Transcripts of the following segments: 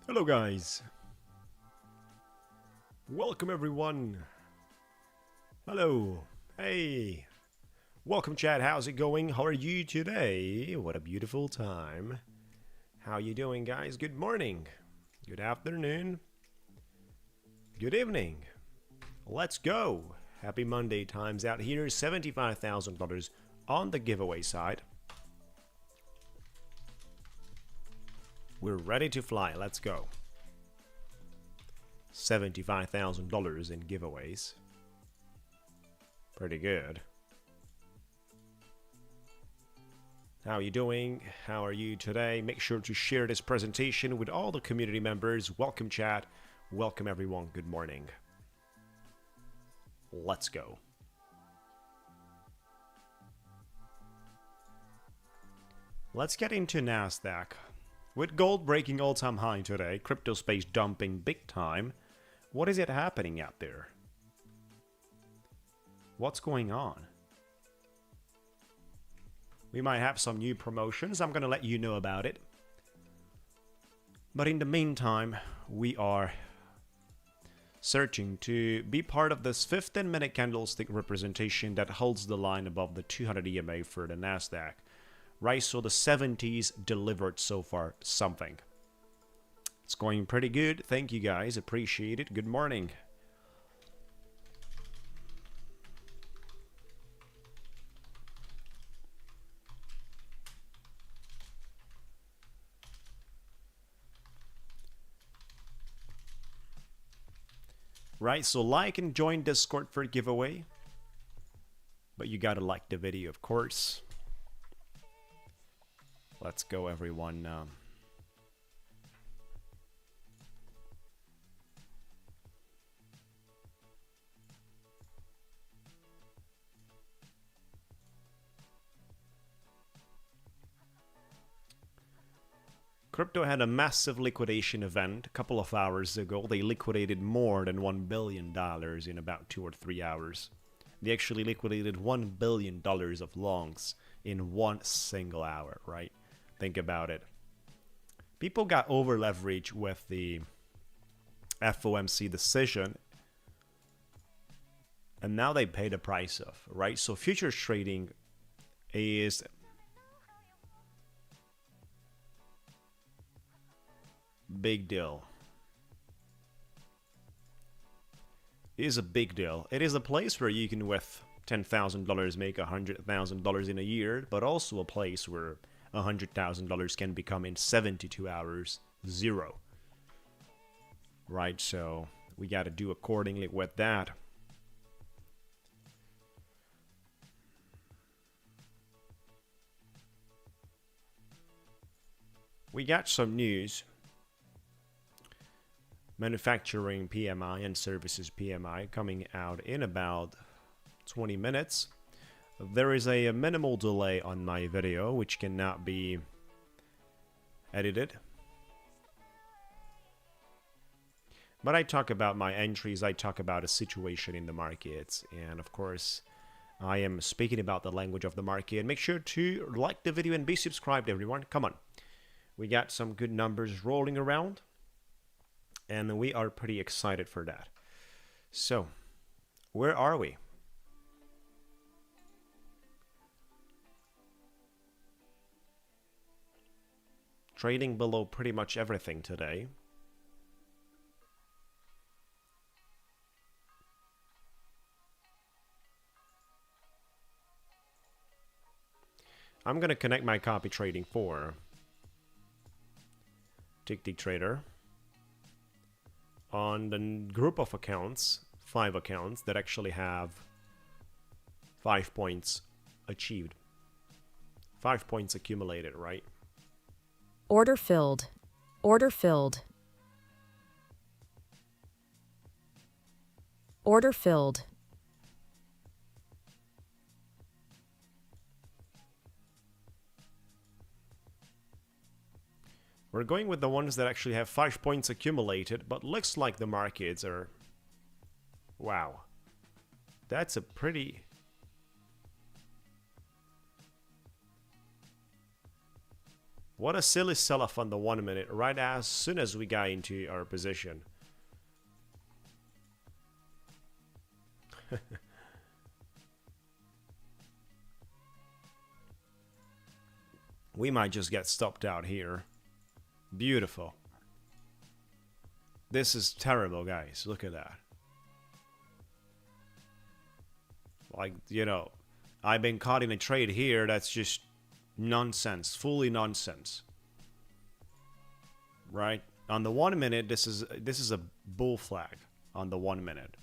Hello guys, welcome everyone. Hello, hey, welcome chat. How's it going? How are you today? What a beautiful time. How you doing guys? Good morning, good afternoon, good evening. Let's go. Happy Monday times out here. $75,000 on the giveaway side. We're ready to fly. Let's go. $75,000 in giveaways. Pretty good. How are you doing? How are you today? Make sure to share this presentation with all the community members. Welcome chat. Welcome everyone. Good morning. Let's go. Let's get into Nasdaq. With gold breaking all-time high today, crypto space dumping big time. What is it happening out there? What's going on? We might have some new promotions. I'm going to let you know about it. But in the meantime, we are searching to be part of this 15-minute candlestick representation that holds the line above the 200 EMA for the Nasdaq. Right, so the 70s delivered so far something. It's going pretty good. Thank you guys. Appreciate it. Good morning. Right, so like and join Discord for giveaway. But you gotta like the video, of course. Let's go, everyone. Crypto had a massive liquidation event a couple of hours ago. They liquidated more than $1 billion in about 2 or 3 hours. They actually liquidated $1 billion of longs in one single hour, right? Think about it. People got over leveraged with the FOMC decision, and now they pay the price of, right? So futures trading is big deal. It is a big deal. It is a place where you can, with $10,000, make $100,000 in a year, but also a place where $100,000 can become in 72 hours zero. Right, so we got to do accordingly with that. We got some news. Manufacturing PMI and services PMI coming out in about 20 minutes. There is a minimal delay on my video, which cannot be edited. But I talk about my entries, I talk about a situation in the markets, and of course, I am speaking about the language of the market. Make sure to like the video and be subscribed, everyone. Come on. We got some good numbers rolling around, and we are pretty excited for that. So, where are we? Trading below pretty much everything today. I'm going to connect my copy trading for Ticktick Trader on the group of accounts, 5 accounts that actually have 5 points achieved. 5 points accumulated, right? Order filled. Order filled. Order filled. We're going with the ones that actually have 5 points accumulated, but looks like the markets are... Wow. That's a pretty... What a silly sell-off on the 1 minute right as soon as we got into our position. We might just get stopped out here. Beautiful. This is terrible, guys. Look at that. Like, you know, I've been caught in a trade here that's just nonsense. Fully nonsense. Right? On the 1 minute, this is a bull flag on the 1 minute.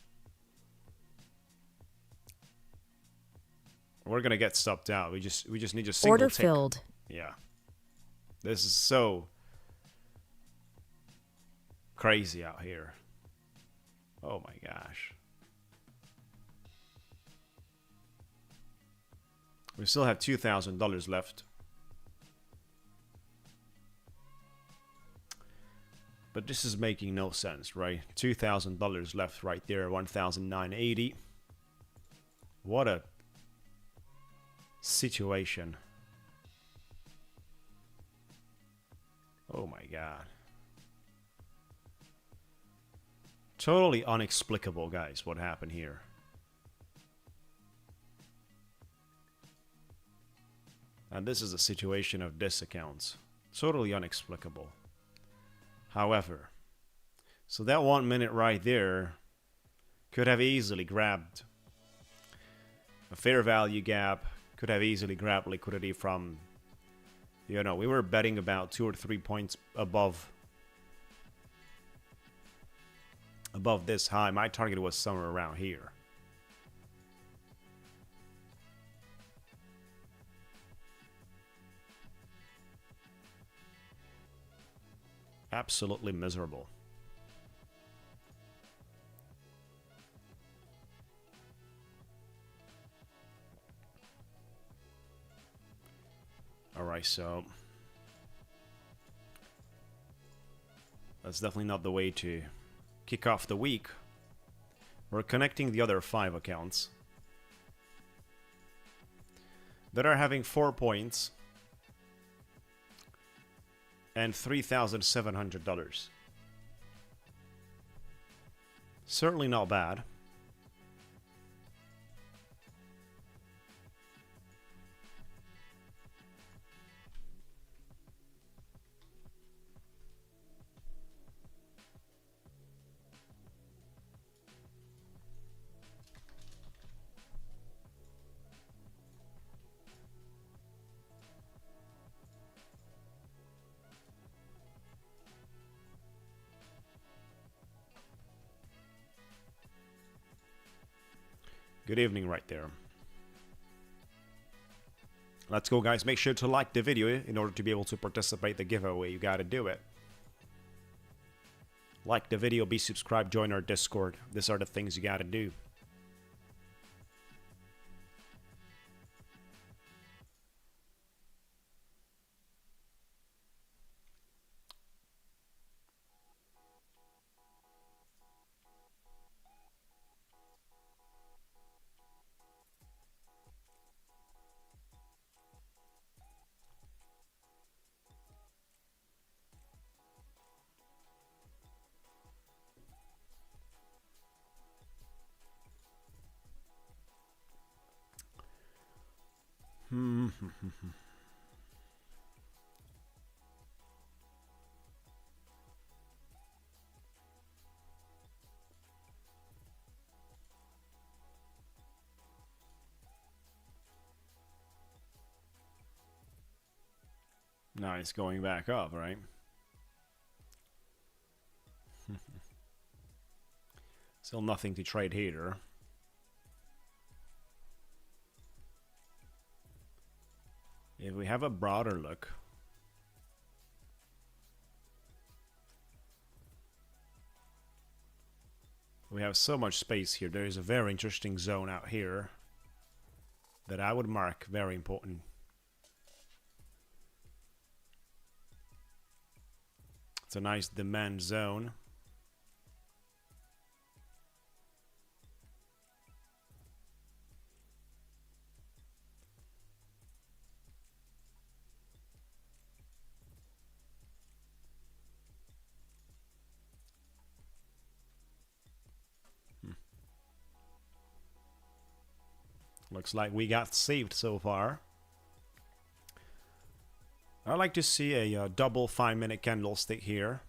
We're gonna get stopped out. We just need a single Order tick. filled. Yeah. This is so crazy out here. Oh my gosh. We still have $2,000 left. But this is making no sense, right? $2,000 left right there, 1,980. What a situation. Oh my god. Totally inexplicable, guys, what happened here. And this is a situation of disaccounts. Totally inexplicable. However, so that 1 minute right there could have easily grabbed a fair value gap, could have easily grabbed liquidity from, you know, we were betting about 2 or 3 points above this high. My target was somewhere around here. Absolutely miserable. Alright, so that's definitely not the way to kick off the week. We're connecting the other 5 accounts that are having 4 points and $3,700. Certainly not bad. Good evening right there. Let's go, guys. Make sure to like the video in order to be able to participate in the giveaway. You gotta do it. Like the video, be subscribed, join our Discord. These are the things you gotta do. Now it's going back up, right? Still nothing to trade here. If we have a broader look, we have so much space here. There is a very interesting zone out here that I would mark very important. It's a nice demand zone. Looks like we got saved so far. I'd like to see a double 5-minute candlestick here,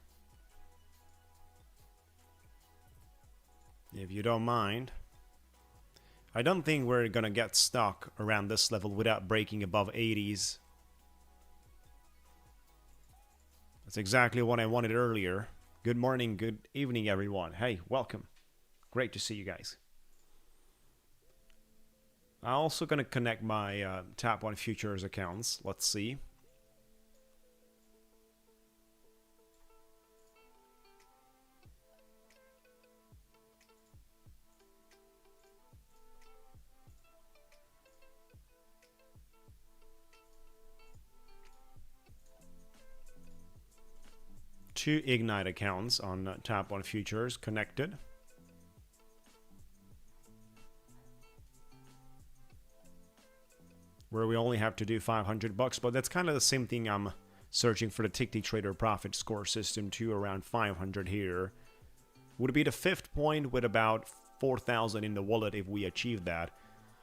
if you don't mind. I don't think we're gonna get stuck around this level without breaking above 80s. That's exactly what I wanted earlier. Good morning, good evening, everyone. Hey, welcome. Great to see you guys. I'm also gonna connect my Tap on Futures accounts. Let's see. Two Ignite accounts on Tap on Futures connected. Where we only have to do $500, but that's kind of the same thing I'm searching for the Ticktick Trader profit score system too, around 500 here. Would be the 5th point with about 4,000 in the wallet if we achieve that.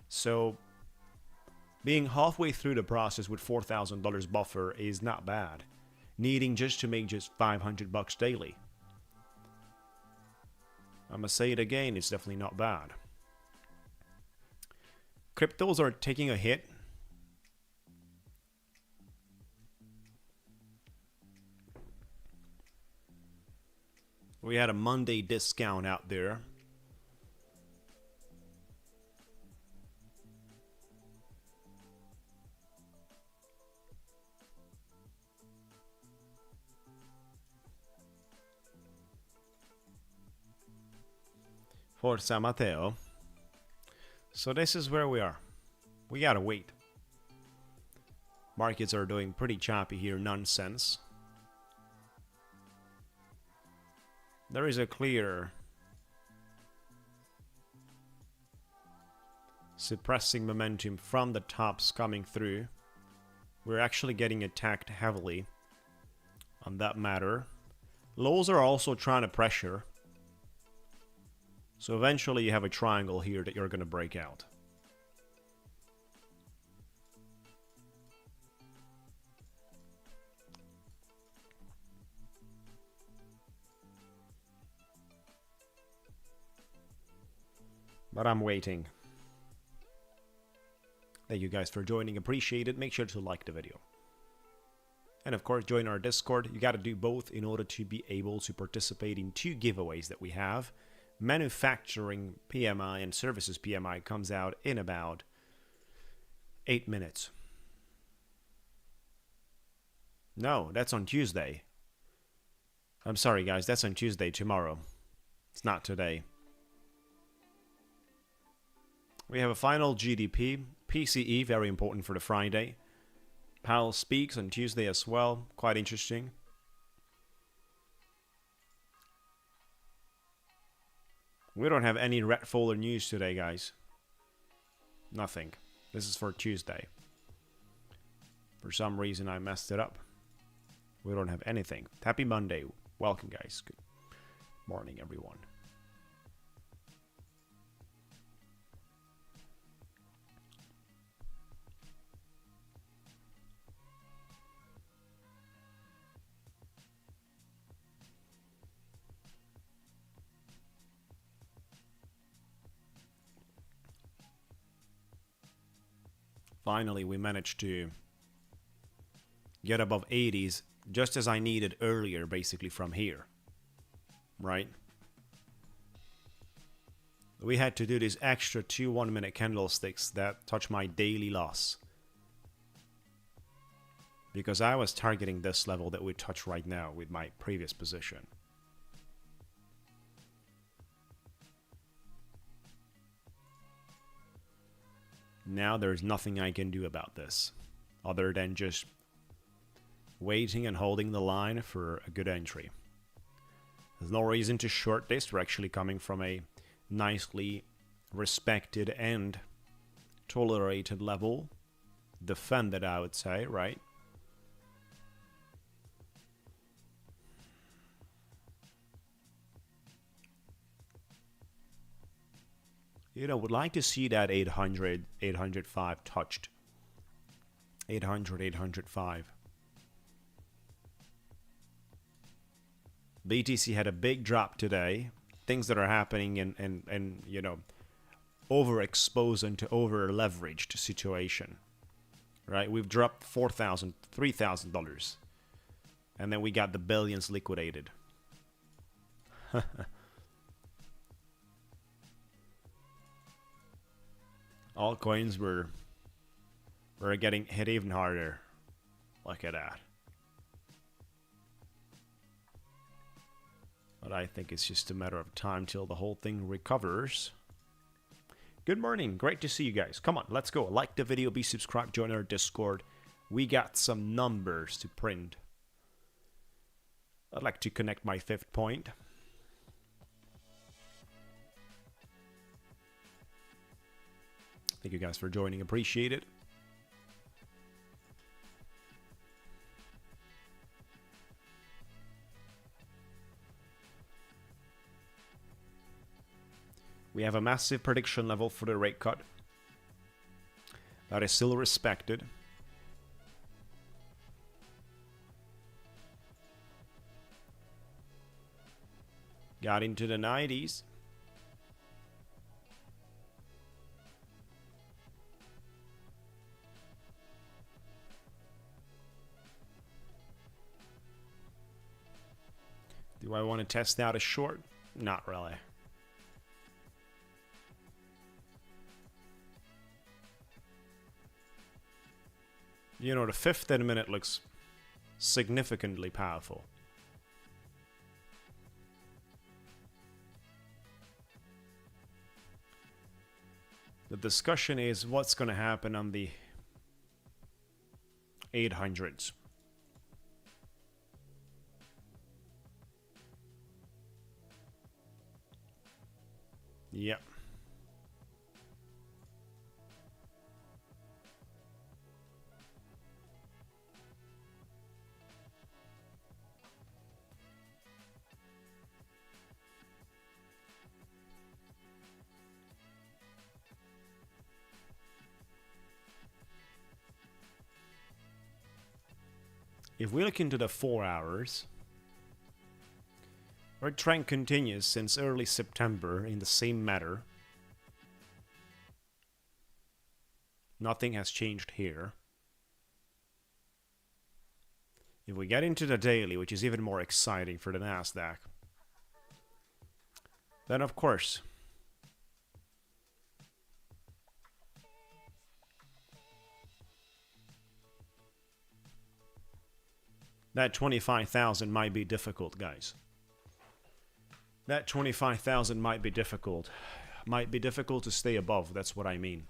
So being halfway through the process with $4,000 buffer is not bad. Needing just to make just $500 daily. I'm gonna say it again, it's definitely not bad. Cryptos are taking a hit. We had a Monday discount out there. Forza Matteo. So this is where we are. We gotta wait. Markets are doing pretty choppy here, nonsense. There is a clear suppressing momentum from the tops coming through. We're actually getting attacked heavily on that matter. Lows are also trying to pressure. So eventually you have a triangle here that you're going to break out. But I'm waiting. Thank you guys for joining. Appreciate it. Make sure to like the video. And of course, join our Discord. You got to do both in order to be able to participate in 2 giveaways that we have. Manufacturing PMI and Services PMI comes out in about 8 minutes. No, that's on Tuesday. I'm sorry, guys. That's on Tuesday, tomorrow. It's not today. We have a final GDP. PCE, very important for the Friday. Powell speaks on Tuesday as well. Quite interesting. We don't have any red folder news today, guys. Nothing. This is for Tuesday. For some reason, I messed it up. We don't have anything. Happy Monday. Welcome, guys. Good morning, everyone. Finally, we managed to get above 80s, just as I needed earlier, basically from here. Right? We had to do these extra 2 1-minute candlesticks that touch my daily loss. Because I was targeting this level that we touch right now with my previous position. Now there's nothing I can do about this, other than just waiting and holding the line for a good entry. There's no reason to short this. We're actually coming from a nicely respected and tolerated level. Defended, I would say, right? You know, would like to see that 800, 805 touched. 800, 805. BTC had a big drop today. Things that are happening and you know, overexposed into over-leveraged situation. Right? We've dropped $4,000, $3,000. And then we got the billions liquidated. Altcoins were getting hit even harder. Look at that. But I think it's just a matter of time till the whole thing recovers. Good morning. Great to see you guys. Come on, let's go. Like the video, be subscribed, join our Discord. We got some numbers to print. I'd like to connect my 5th point. Thank you guys for joining. Appreciate it. We have a massive prediction level for the rate cut. That is still respected. Got into the 90s. Do I want to test out a short? Not really. You know, the 15 minute looks significantly powerful. The discussion is what's going to happen on the 800s. Yep. If we look into the 4 hours, our trend continues since early September in the same manner. Nothing has changed here. If we get into the daily, which is even more exciting for the Nasdaq, then of course, that 25,000 might be difficult, guys. That 25,000 might be difficult. Might be difficult to stay above, that's what I mean.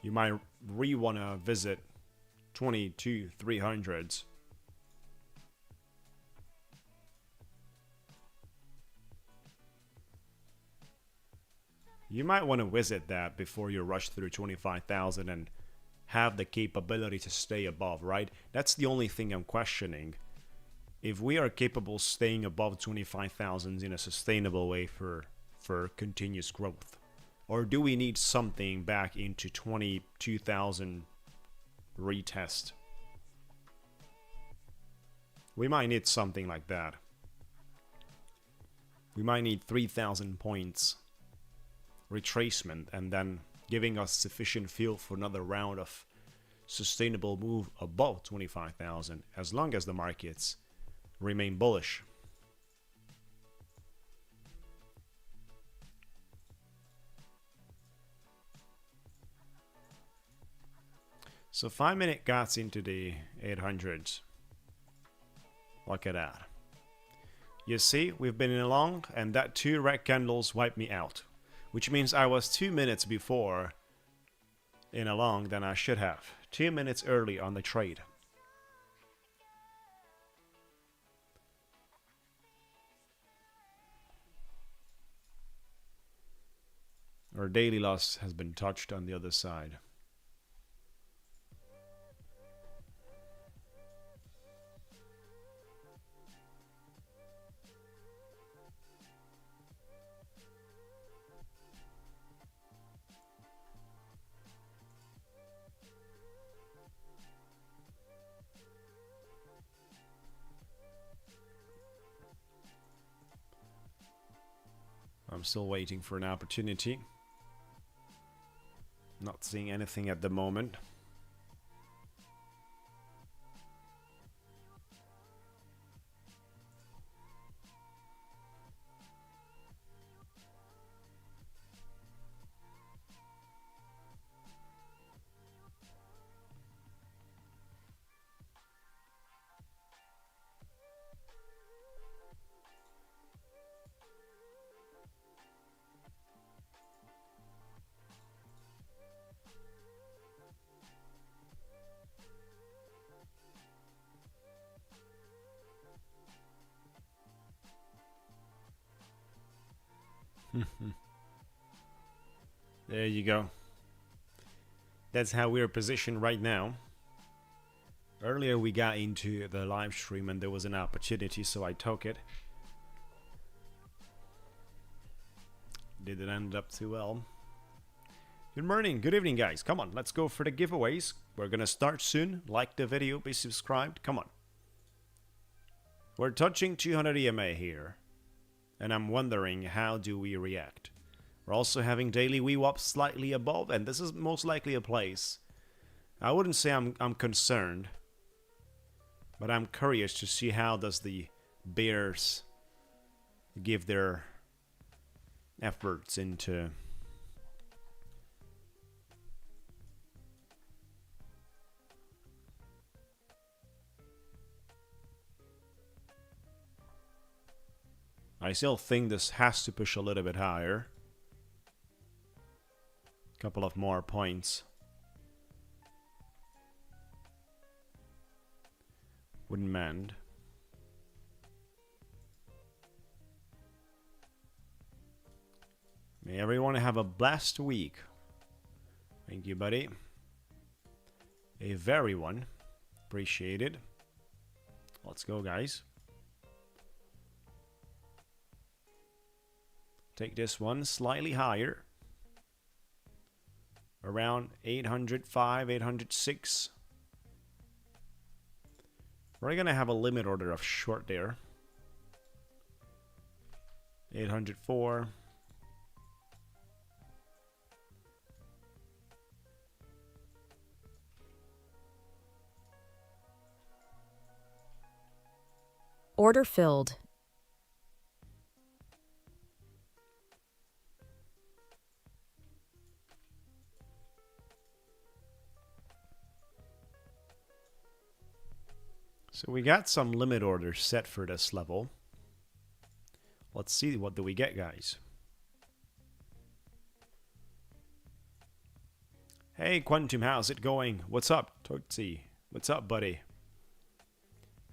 You might want to visit 22,300s. You might want to visit that before you rush through 25,000 and have the capability to stay above, right? That's the only thing I'm questioning. If we are capable of staying above 25,000 in a sustainable way for continuous growth, or do we need something back into 22,000 retest? We might need something like that. We might need 3,000 points retracement and then giving us sufficient fuel for another round of sustainable move above 25,000 as long as the markets remain bullish. So 5 minute got into the 800s. Look at that. You see, we've been in a long and that 2 red candles wiped me out. Which means I was 2 minutes before in a long than I should have. 2 minutes early on the trade. Our daily loss has been touched on the other side. I'm still waiting for an opportunity. Not seeing anything at the moment. There you go. That's how we're positioned right now. Earlier we got into the live stream and there was an opportunity, so I took it. Didn't end up too well. Good morning, good evening guys. Come on, let's go for the giveaways. We're gonna start soon. Like the video, be subscribed. Come on. We're touching 200 EMA here. And I'm wondering, how do we react? We're also having daily VWAP slightly above, and this is most likely a place. I wouldn't say I'm concerned, but I'm curious to see how does the bears give their efforts into I still think this has to push a little bit higher. Couple of more points. Wouldn't mend. May everyone have a blessed week. Thank you, buddy. A very one. Appreciate it. Let's go, guys. Take this one slightly higher. Around 805, 806. We're going to have a limit order of short there. 804. Order filled. So we got some limit orders set for this level. Let's see, what do we get, guys? Hey, Quantum, how's it going? What's up, Tootsie? What's up, buddy?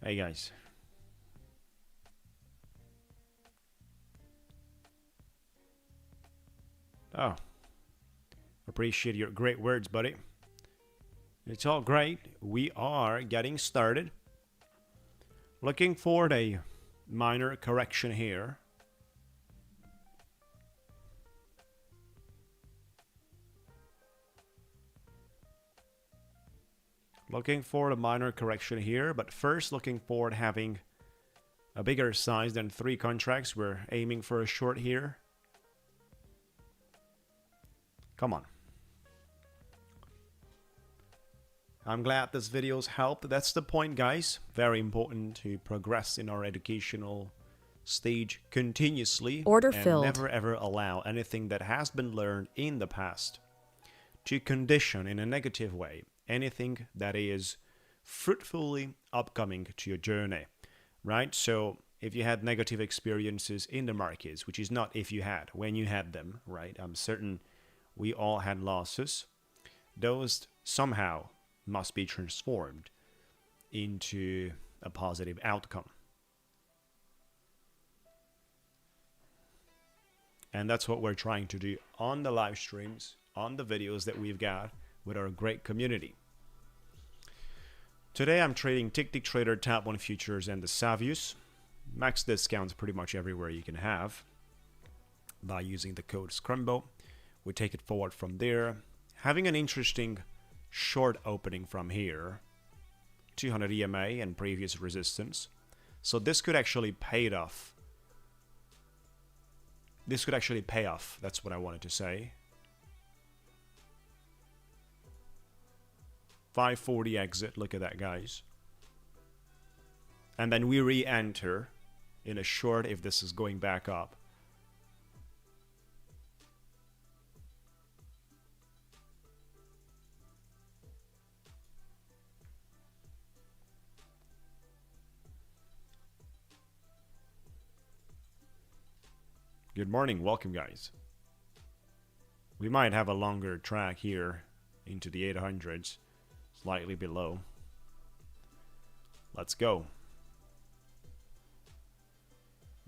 Hey, guys. Oh. Appreciate your great words, buddy. It's all great. We are getting started. Looking for a minor correction here. Looking for a minor correction here, but first looking forward having a bigger size than 3 contracts. We're aiming for a short here. Come on. I'm glad this video's helped. That's the point, guys. Very important to progress in our educational stage continuously. Order and filled. Never ever allow anything that has been learned in the past to condition in a negative way anything that is fruitfully upcoming to your journey, right? So if you had negative experiences in the markets, which is not if you had, when you had them, right? I'm certain we all had losses. Those somehow must be transformed into a positive outcome. And that's what we're trying to do on the live streams, on the videos that we've got with our great community. Today I'm trading Ticktick Trader, Top 1 Futures, and the Savius. Max discounts pretty much everywhere you can have by using the code SCRUMBO. We take it forward from there. Having an interesting short opening from here, 200 EMA and previous resistance. So this could actually pay it off this could actually pay off. That's what I wanted to say. 540 exit. Look at that, guys. And then we re-enter in a short if this is going back up. Good morning, welcome guys. We might have a longer track here into the 800s, slightly below. Let's go.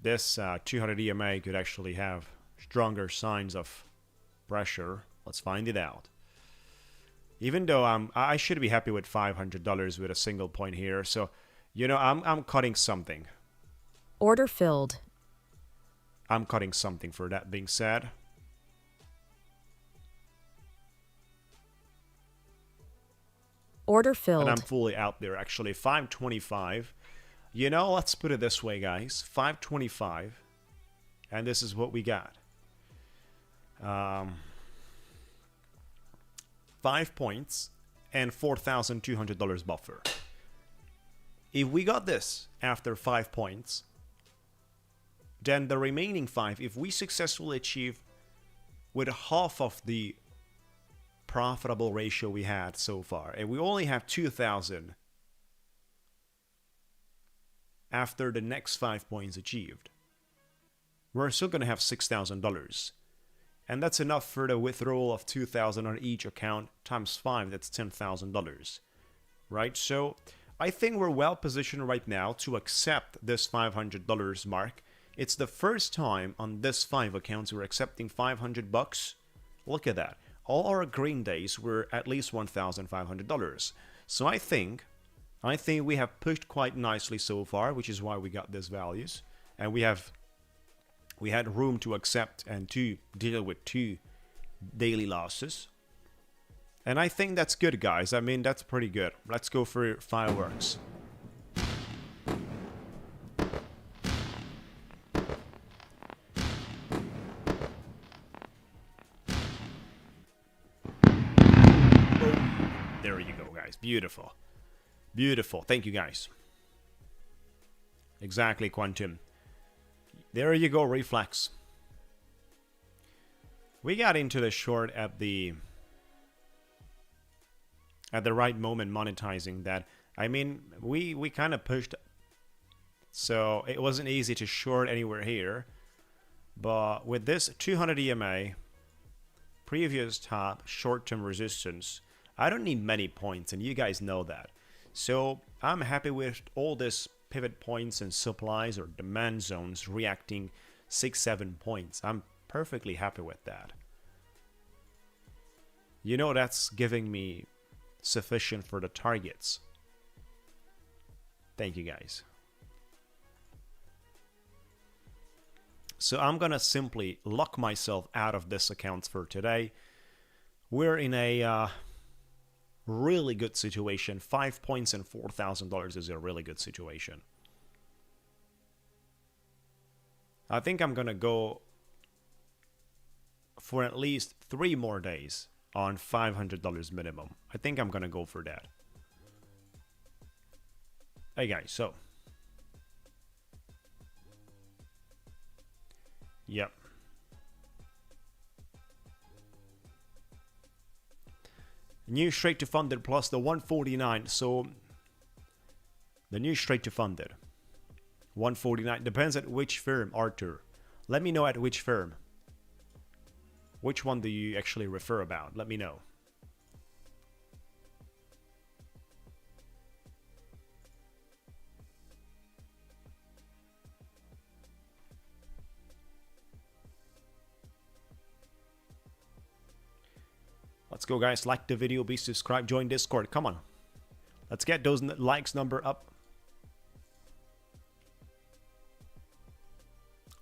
This 200 EMA could actually have stronger signs of pressure. Let's find it out. Even though I should be happy with $500 with a single point here, so you know I'm cutting something. Order filled. I'm cutting something for that being said. Order filled. And I'm fully out there actually. 525. You know, let's put it this way, guys. 525. And this is what we got. 5 points and $4,200 buffer. If we got this after 5 points, then the remaining 5, if we successfully achieve with half of the profitable ratio we had so far, and we only have 2,000 after the next 5 points achieved, we're still going to have $6,000. And that's enough for the withdrawal of 2,000 on each account times 5, that's $10,000. Right? So I think we're well positioned right now to accept this $500 mark. It's the first time on this 5 accounts we're accepting $500. Look at that. All our green days were at least $1,500. So I think we have pushed quite nicely so far, which is why we got these values. And we had room to accept and to deal with 2 daily losses. And I think that's good, guys. I mean, that's pretty good. Let's go for fireworks. There you go, guys. Beautiful. Beautiful. Thank you, guys. Exactly, Quantum. There you go, reflex. We got into the short at the right moment, monetizing that. I mean, we kind of pushed, so it wasn't easy to short anywhere here. But with this 200 EMA, previous top, short-term resistance, I don't need many points, and you guys know that. So I'm happy with all this pivot points and supplies or demand zones reacting 6-7 points. I'm perfectly happy with that. You know, that's giving me sufficient for the targets. Thank you, guys. So I'm gonna simply lock myself out of this account for today. We're in a really good situation. 5 points and $4,000 is a really good situation. I think I'm gonna go for at least 3 more days on $500 minimum. I think I'm gonna go for that. Hey guys, so yep. New straight to funded plus the 149. So the new straight to funded 149 depends at which firm, Arthur. Let me know at which firm. Which one do you actually refer about? Let me know. Let's go, guys. Like the video, be subscribed, join Discord. Come on. Let's get those likes number up.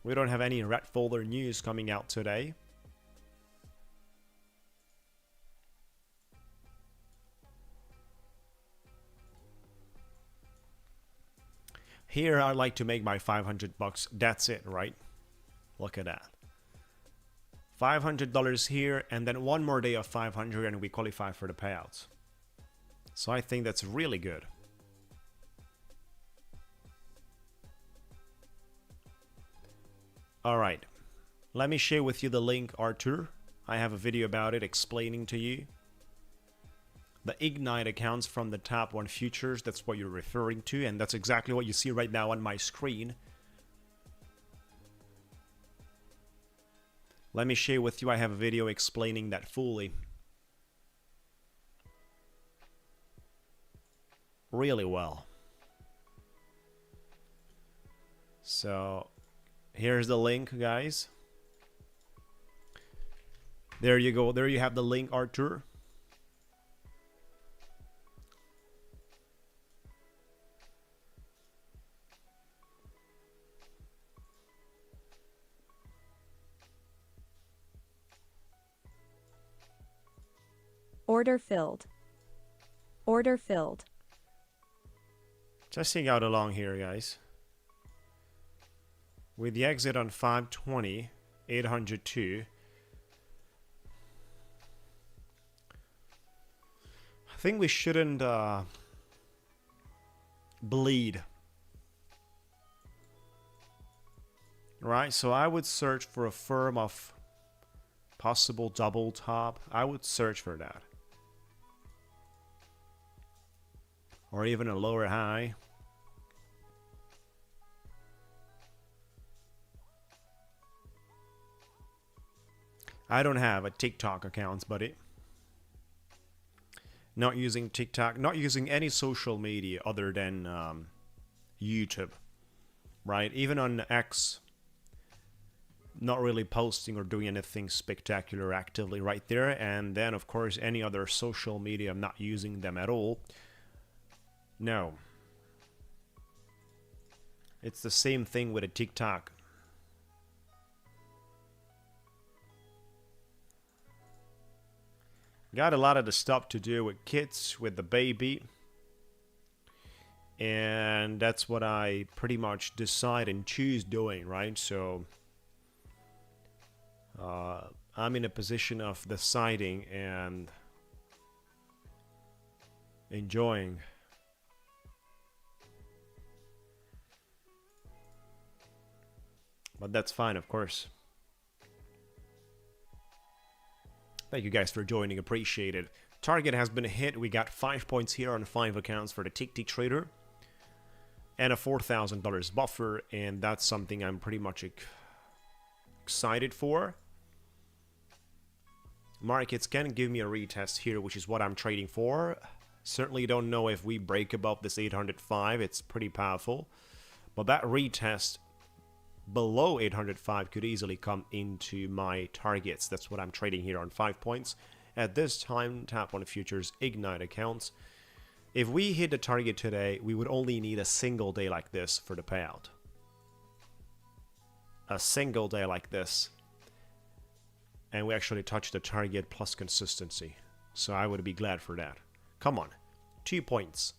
We don't have any red folder news coming out today. Here, I like to make my $500. That's it, right? Look at that. $500 here, and then one more day of 500 and we qualify for the payouts. So I think that's really good. All right, let me share with you the link, Arthur. I have a video about it explaining to you. The Ignite accounts from the top 1 futures, that's what you're referring to, and that's exactly what you see right now on my screen. Let me share with you, I have a video explaining that fully. Really well. So, here's the link, guys. There you go. There you have the link, Arthur. Order filled. Order filled. Testing out along here, guys. With the exit on 520, 802. I think we shouldn't bleed. Right, so I would search for a firm of possible double top. I would search for that. Or even a lower high. I don't have a TikTok account, buddy. Not using TikTok, not using any social media other than YouTube, right? Even on X, not really posting or doing anything spectacular actively right there. And then, of course, any other social media, I'm not using them at all. No. It's the same thing with a TikTok. Got a lot of the stuff to do with kids, with the baby. And that's what I pretty much decide and choose doing, right? So I'm in a position of deciding and enjoying. But that's fine, of course. Thank you guys for joining, appreciate it. Target has been hit. We got 5 points here on 5 accounts for the Ticktick trader. And a $4,000 buffer, and that's something I'm pretty much excited for. Markets can give me a retest here, which is what I'm trading for. Certainly don't know if we break above this 805. It's pretty powerful. But that retest below 805 could easily come into my targets. That's what I'm trading here on 5 points. At this time, tap on futures Ignite accounts. If we hit the target today, we would only need a single day like this for the payout. A single day like this. And we actually touched the target plus consistency. So I would be glad for that. Come on. 2 points.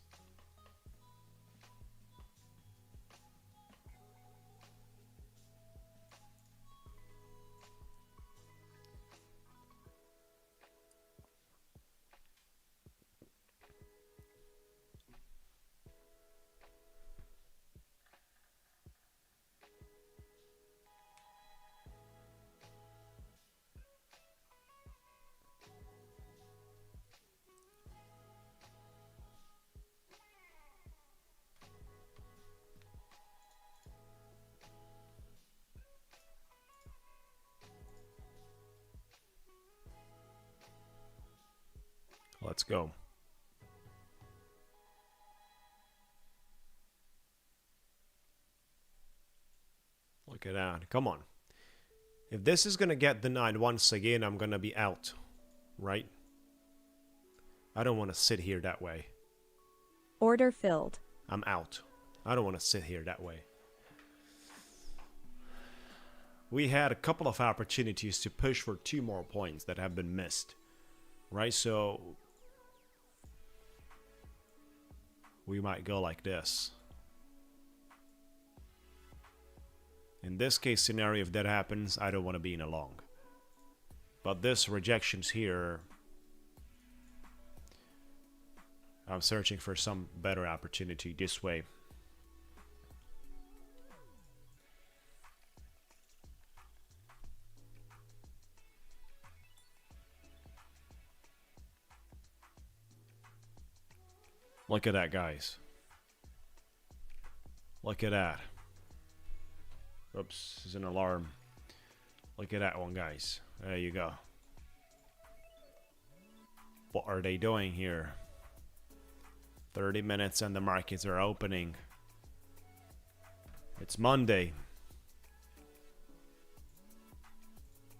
Let's go. Look at that. Come on. If this is going to get denied once again, I'm going to be out. Right? I don't want to sit here that way. Order filled. I'm out. I don't want to sit here that way. We had a couple of opportunities to push for 2 more points that have been missed. Right? So we might go like this. In this case scenario, if that happens, I don't want to be in a long. But this rejections here, I'm searching for some better opportunity this way. Look at that, guys. Look at that. Oops, there's an alarm. Look at that one, guys. There you go. What are they doing here? 30 minutes and the markets are opening. It's Monday.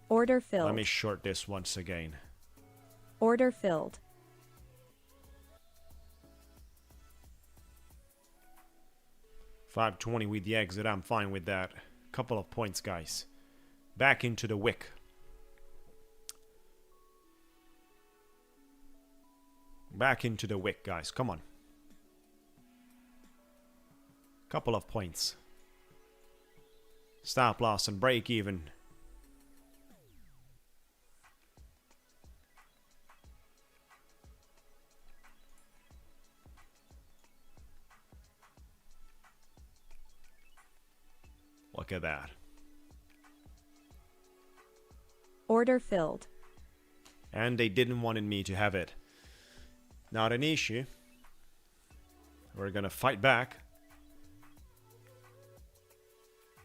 Order filled. Let me short this once again. Order filled. $5.20 with the exit. I'm fine with that. Couple of points, guys. Back into the wick. Back into the wick, guys. Come on. Couple of points. Stop loss and break even. Look at that. Order filled. And they didn't want me to have it. Not an issue. We're gonna fight back.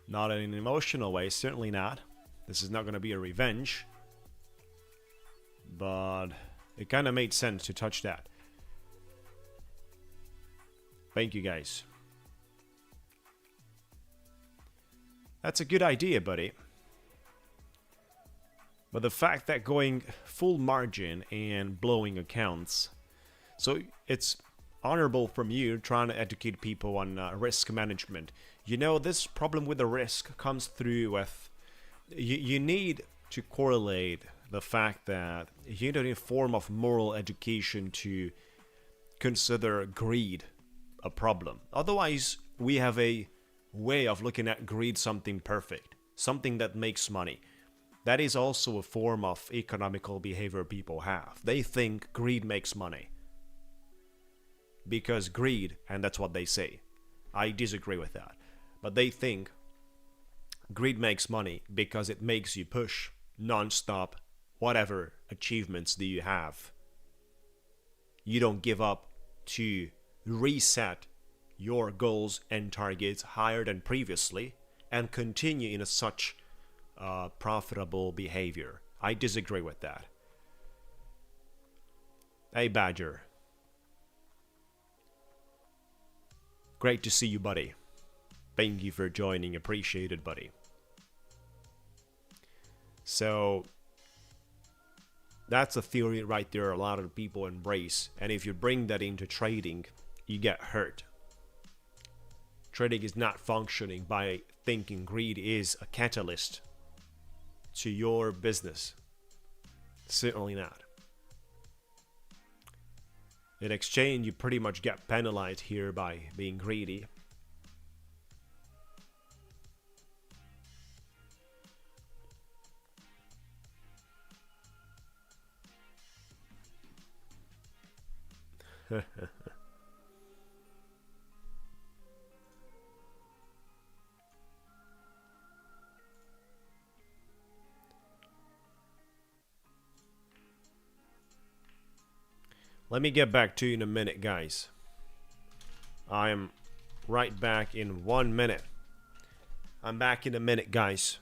Not in an emotional way, certainly not. This is not gonna be a revenge. But it kind of made sense to touch that. Thank you, guys. That's a good idea, buddy. But the fact that going full margin and blowing accounts, so it's honorable from you trying to educate people on risk management. You know, this problem with the risk comes through with, you need to correlate the fact that you need a form of moral education to consider greed a problem. Otherwise, we have a way of looking at greed something perfect, something that makes money. That is also a form of economical behavior people have. They think greed makes money. Because greed, and that's what they say. I disagree with that. But they think greed makes money because it makes you push non-stop whatever achievements do you have. You don't give up to reset your goals and targets higher than previously and continue in such profitable behavior. I disagree with that. Hey, Badger. Great to see you, buddy. Thank you for joining. Appreciate it, buddy. So, that's a theory right there a lot of people embrace. And if you bring that into trading, you get hurt. Trading is not functioning by thinking greed is a catalyst to your business. Certainly not. In exchange, you pretty much get penalized here by being greedy. Let me get back to you in a minute, guys. I am right back in 1 minute. I'm back in a minute, guys.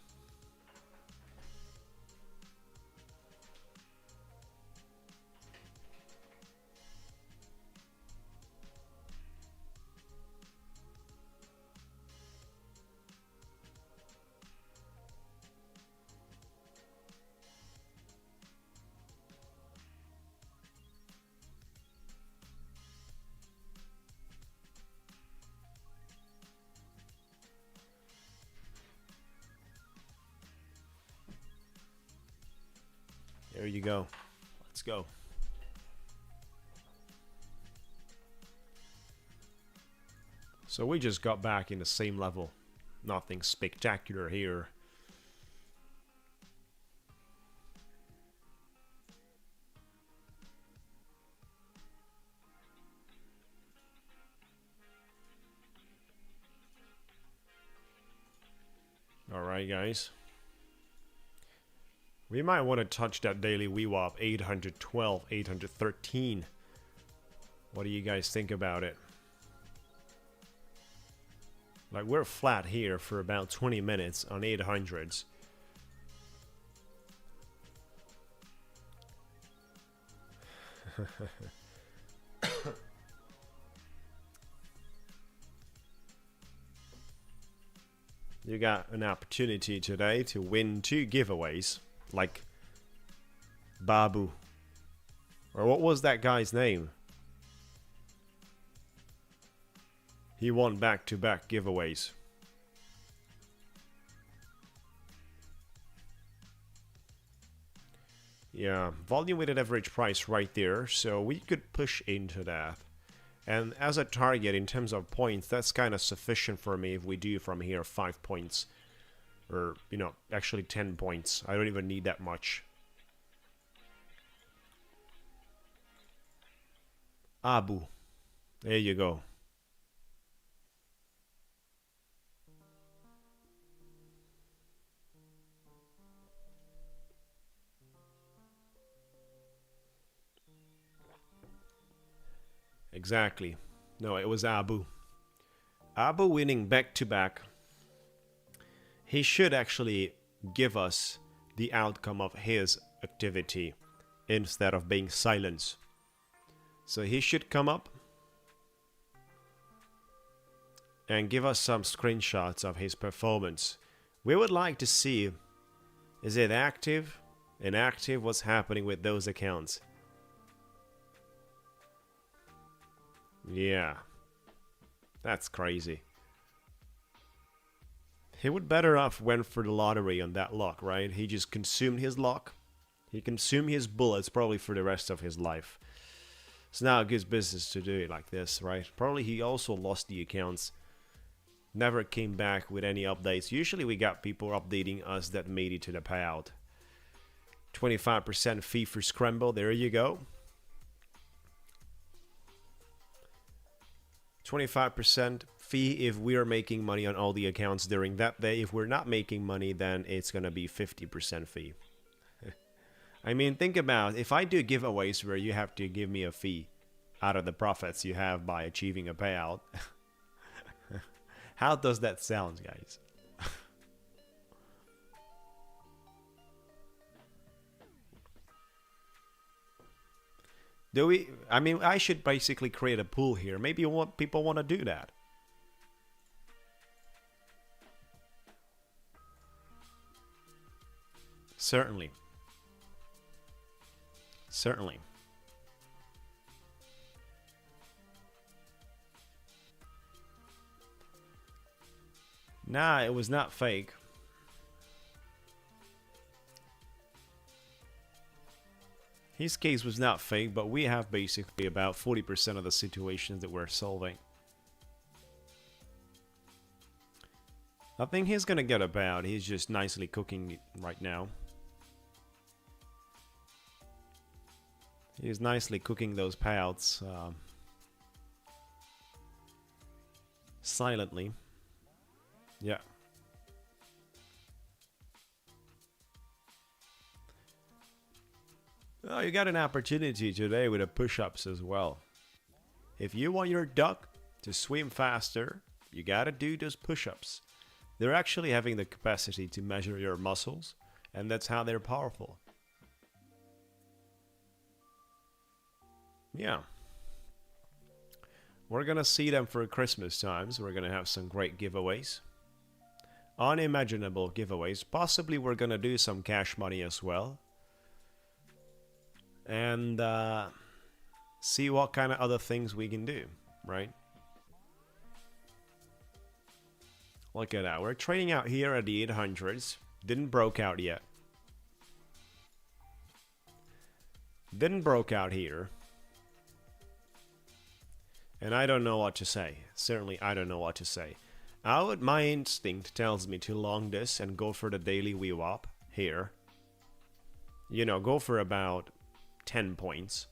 There you go. Let's go. So we just got back in the same level. Nothing spectacular here. Alright, guys. We might want to touch that daily VWAP 812, 813. What do you guys think about it? Like, we're flat here for about 20 minutes on 800s. You got an opportunity today to win 2 giveaways, like Babu. Or what was that guy's name? He won back-to-back giveaways. Yeah, volume weighted average price right there, so we could push into that. And as a target in terms of points, that's kind of sufficient for me if we do from here 5 points. Or, you know, actually 10 points. I don't even need that much. Abu. There you go. Exactly. No, it was Abu. Abu winning back-to-back. He should actually give us the outcome of his activity instead of being silent. So he should come up and give us some screenshots of his performance. We would like to see, is it active? Inactive? What's happening with those accounts? Yeah, that's crazy. He would better off went for the lottery on that luck, right? He just consumed his luck. He consumed his bullets probably for the rest of his life. It's not a good business to do it like this, right? Probably he also lost the accounts. Never came back with any updates. Usually we got people updating us that made it to the payout. 25% fee for scramble, there you go. 25% fee if we're making money on all the accounts during that day. If we're not making money, then it's gonna be 50% fee. I mean, think about if I do giveaways where you have to give me a fee out of the profits you have by achieving a payout. How does that sound, guys? Do we? I mean, I should basically create a pool here. Maybe people want to do that. Certainly. Certainly. Nah, it was not fake. His case was not fake, but we have basically about 40% of the situations that we're solving. I think he's gonna get about. He's just nicely cooking it right now. He's nicely cooking those payouts silently. Yeah. Well, you got an opportunity today with the push-ups as well. If you want your duck to swim faster, you gotta do those push-ups. They're actually having the capacity to measure your muscles, and that's how they're powerful. Yeah. We're gonna see them for Christmas times. We're gonna have some great giveaways. Unimaginable giveaways. Possibly we're gonna do some cash money as well. And see what kind of other things we can do, right? Look at that. We're trading out here at the 800s. Didn't broke out yet. Didn't broke out here. And I don't know what to say. Certainly, I don't know what to say. My instinct tells me to long this and go for the daily VWAP here. You know, go for about 10 points.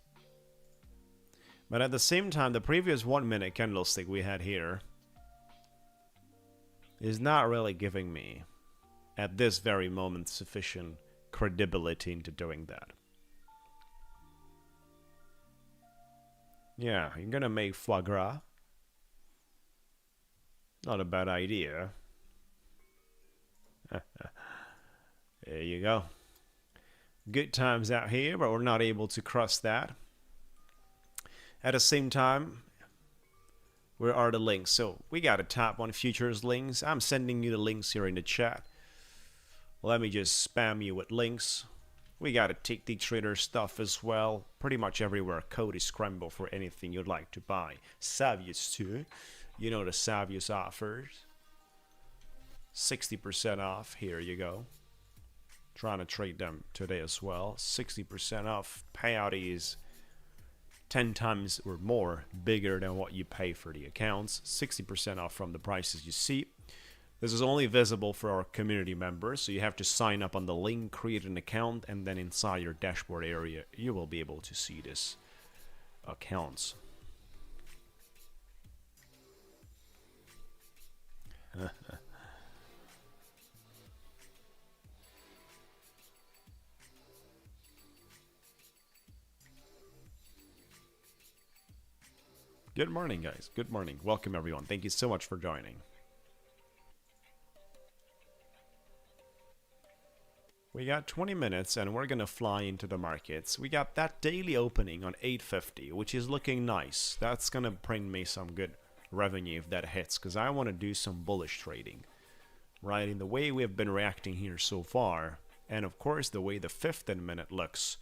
But at the same time, the previous 1 minute candlestick we had here is not really giving me at this very moment sufficient credibility into doing that. Yeah, you're gonna make foie gras. Not a bad idea. There you go. Good times out here, but we're not able to cross that. At the same time, where are the links? So we got to tap on futures links. I'm sending you the links here in the chat. Let me just spam you with links. We got a Ticktick trader stuff as well. Pretty much everywhere. Code is scramble for anything you'd like to buy. Savius too. You know the Savius offers. 60% off. Here you go. Trying to trade them today as well. 60% off. Payout is 10 times or more bigger than what you pay for the accounts. 60% off from the prices you see. This is only visible for our community members, so you have to sign up on the link, create an account, and then inside your dashboard area, you will be able to see this accounts. Good morning, guys. Good morning. Welcome, everyone. Thank you so much for joining. We got 20 minutes and we're gonna fly into the markets. We got that daily opening on 850, which is looking nice. That's gonna bring me some good revenue if that hits, because I want to do some bullish trading, right? In the way we have been reacting here so far, and of course the way the 15 minute looks,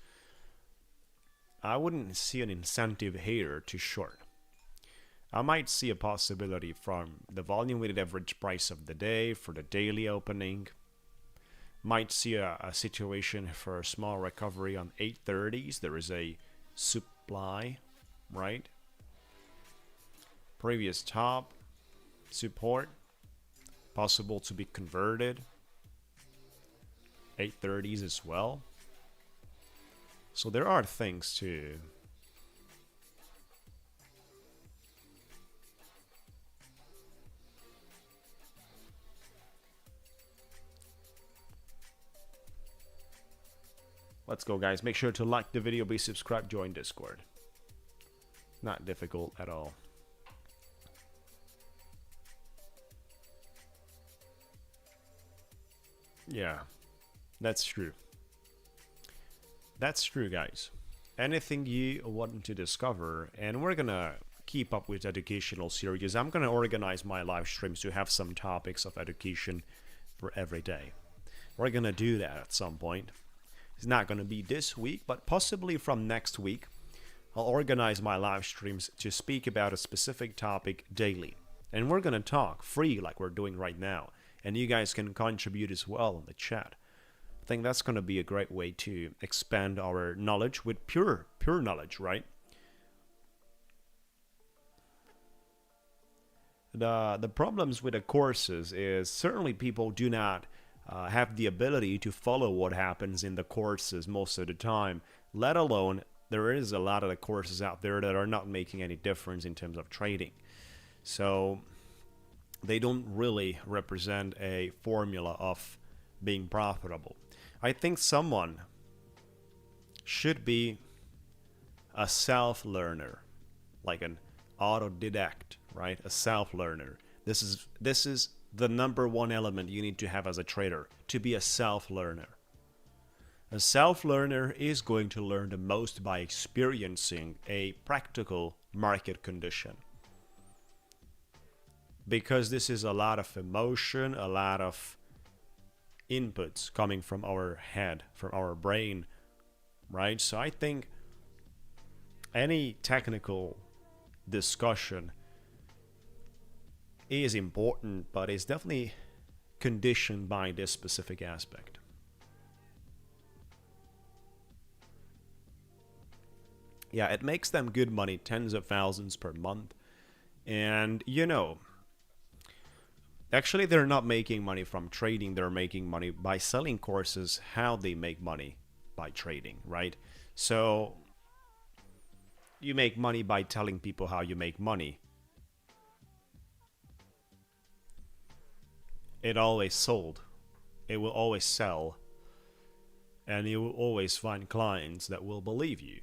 I wouldn't see an incentive here to short. I might see a possibility from the volume weighted average price of the day for the daily opening. Might see a situation for a small recovery on 830s. There is a supply, right? Previous top, support, possible to be converted. 830s as well. So there are things to let's go, guys. Make sure to like the video, be subscribed, join Discord. Not difficult at all. Yeah, that's true. That's true, guys. Anything you want to discover, and we're gonna keep up with educational series. I'm gonna organize my live streams to have some topics of education for every day. We're gonna do that at some point. It's not going to be this week, but possibly from next week, I'll organize my live streams to speak about a specific topic daily. And we're going to talk free like we're doing right now. And you guys can contribute as well in the chat. I think that's going to be a great way to expand our knowledge with pure knowledge, right? The problems with the courses is certainly people do not have the ability to follow what happens in the courses most of the time, let alone there is a lot of the courses out there that are not making any difference in terms of trading. So they don't really represent a formula of being profitable. I think someone should be a self-learner, like an autodidact, right? A self-learner. This is the number one element you need to have as a trader, to be a self-learner. A self-learner is going to learn the most by experiencing a practical market condition. Because this is a lot of emotion, a lot of inputs coming from our head, from our brain, right? So I think any technical discussion is important, but it's definitely conditioned by this specific aspect. Yeah, it makes them good money, tens of thousands per month. And, you know, actually they're not making money from trading, they're making money by selling courses, how they make money by trading, right? So you make money by telling people how you make money. It always sold it will always sell, and you will always find clients that will believe you.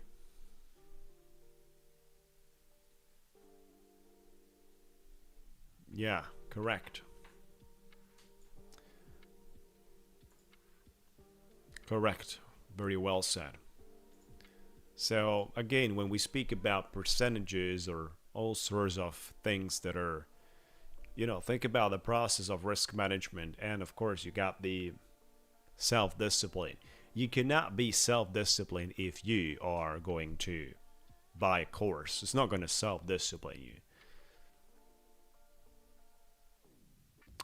Yeah, correct. Correct. Very well said. So again, when we speak about percentages or all sorts of things that are, think about the process of risk management, and of course you got the self-discipline. You cannot be self-disciplined if you are going to buy a course. It's not going to self-discipline you.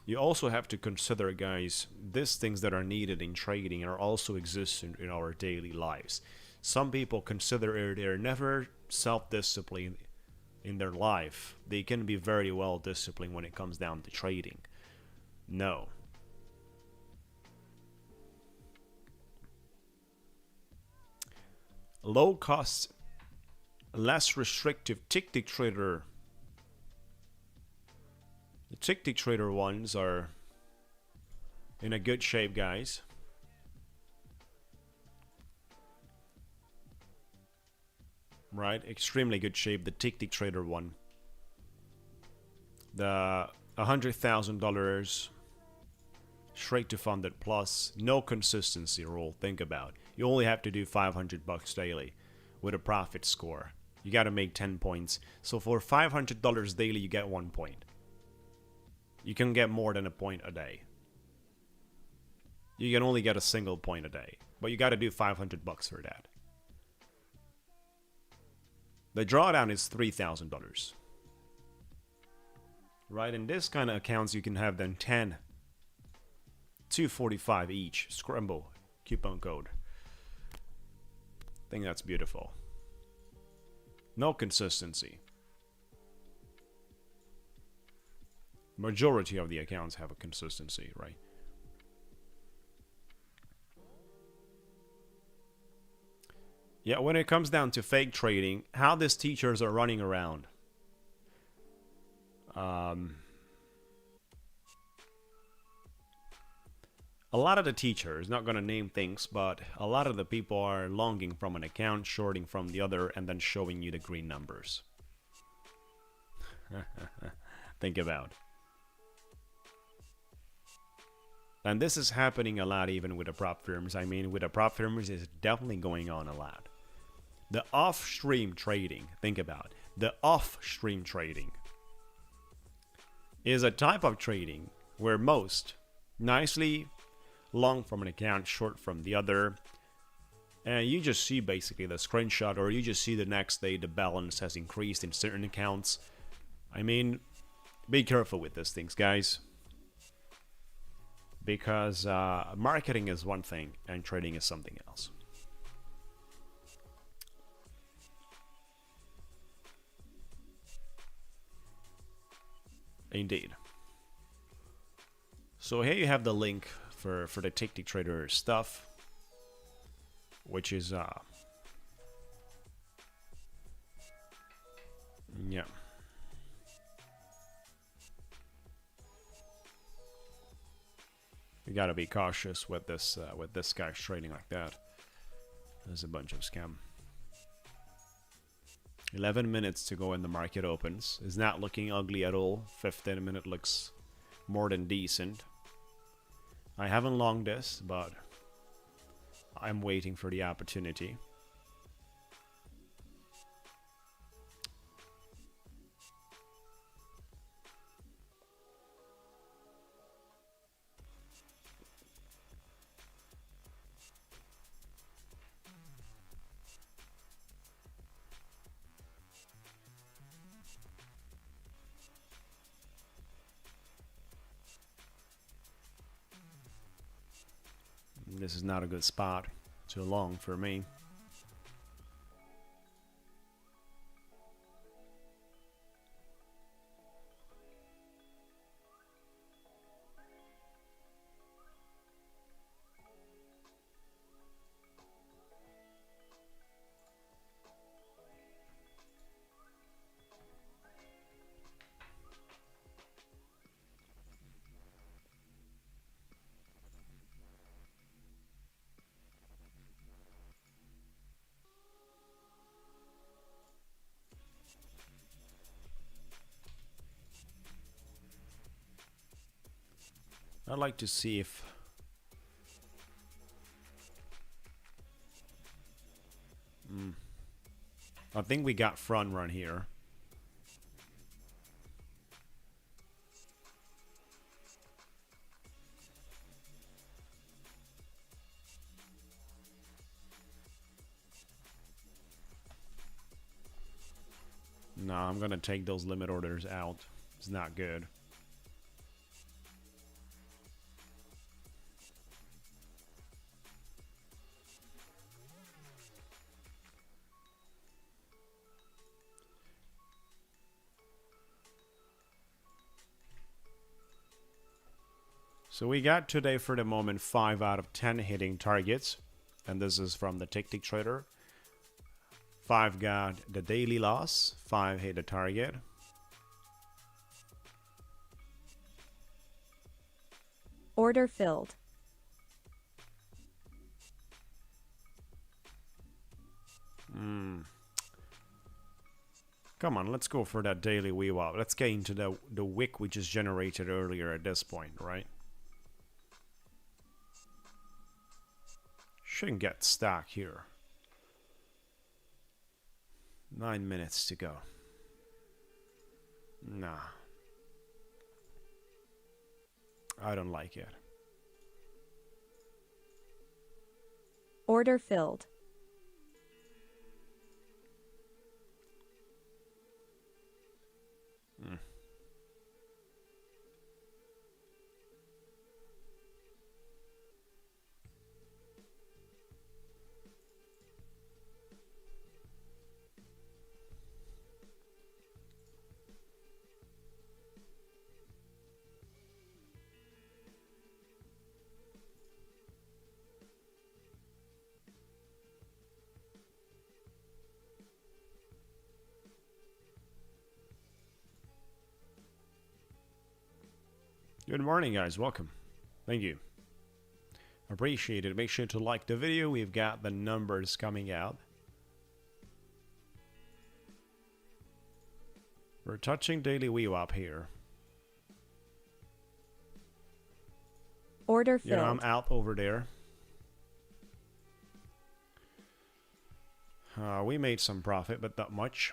You also have to consider, guys, these things that are needed in trading are also existent in our daily lives. Some people consider they're never self-disciplined in their life. They can be very well disciplined when it comes down to trading. No. Low cost, less restrictive Ticktick trader. The Ticktick trader ones are in a good shape, guys. Right, extremely good shape. The Ticktick trader one. The $100,000 straight to funded plus, no consistency rule. Think about. You only have to do $500 daily with a profit score. You got to make 10 points. So for $500 daily, you get 1 point. You can get more than a point a day. You can only get a single point a day, but you got to do $500 for that. The drawdown is $3,000. Right, in this kind of accounts, you can have then 10, $245 each, scramble, coupon code. I think that's beautiful. No consistency. Majority of the accounts have a consistency, right? Yeah, when it comes down to fake trading, how these teachers are running around. A lot of the teachers, not going to name things, but a lot of the people are longing from an account, shorting from the other, and then showing you the green numbers. Think about. And this is happening a lot even with the prop firms. I mean, with the prop firms, it's definitely going on a lot. The off-stream trading, think about it. The off-stream trading is a type of trading where most nicely long from an account, short from the other, and you just see basically the screenshot, or you just see the next day the balance has increased in certain accounts. I mean, be careful with these things, guys, because marketing is one thing and trading is something else. Indeed. So here you have the link for the Ticktick trader stuff, which is yeah. You gotta be cautious with this guy's trading like that. There's a bunch of scam. 11 minutes to go and the market opens. It's not looking ugly at all. 15 minute looks more than decent. I haven't longed this, but I'm waiting for the opportunity. This is not a good spot. Too long for me. I'd like to see if I think we got front run here. No, I'm gonna take those limit orders out. It's not good. So we got today for the moment 5 out of 10 hitting targets. And this is from the Ticktick trader. 5 got the daily loss. 5 hit the target. Order filled. Come on, let's go for that daily VWAP. Let's get into the wick we just generated earlier at this point, right? Shouldn't get stuck here. 9 minutes to go. Nah. I don't like it. Order filled. Good morning, guys. Welcome. Thank you. Appreciate it. Make sure to like the video. We've got the numbers coming out. We're touching daily VWAP here. Order filled. You know, I'm out over there. We made some profit, but not much.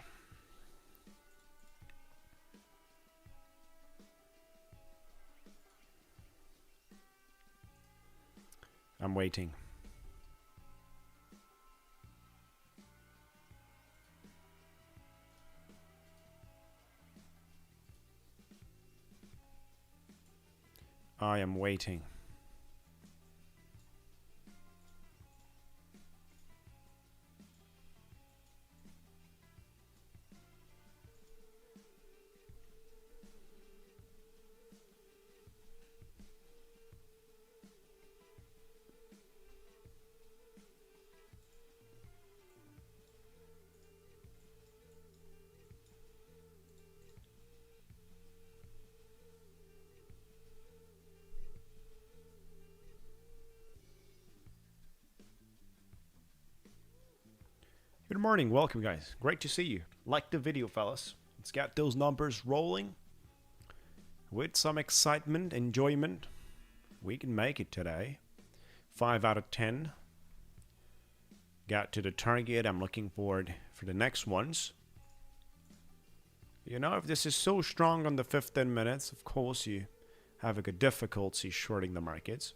I'm waiting. I am waiting. Good morning, welcome guys. Great to see you. Like the video, fellas. Let's get those numbers rolling. With some excitement, enjoyment, we can make it today. 5 out of 10. Got to the target. I'm looking forward for the next ones. You know, if this is so strong on the 15 minutes, of course you have a good difficulty shorting the markets.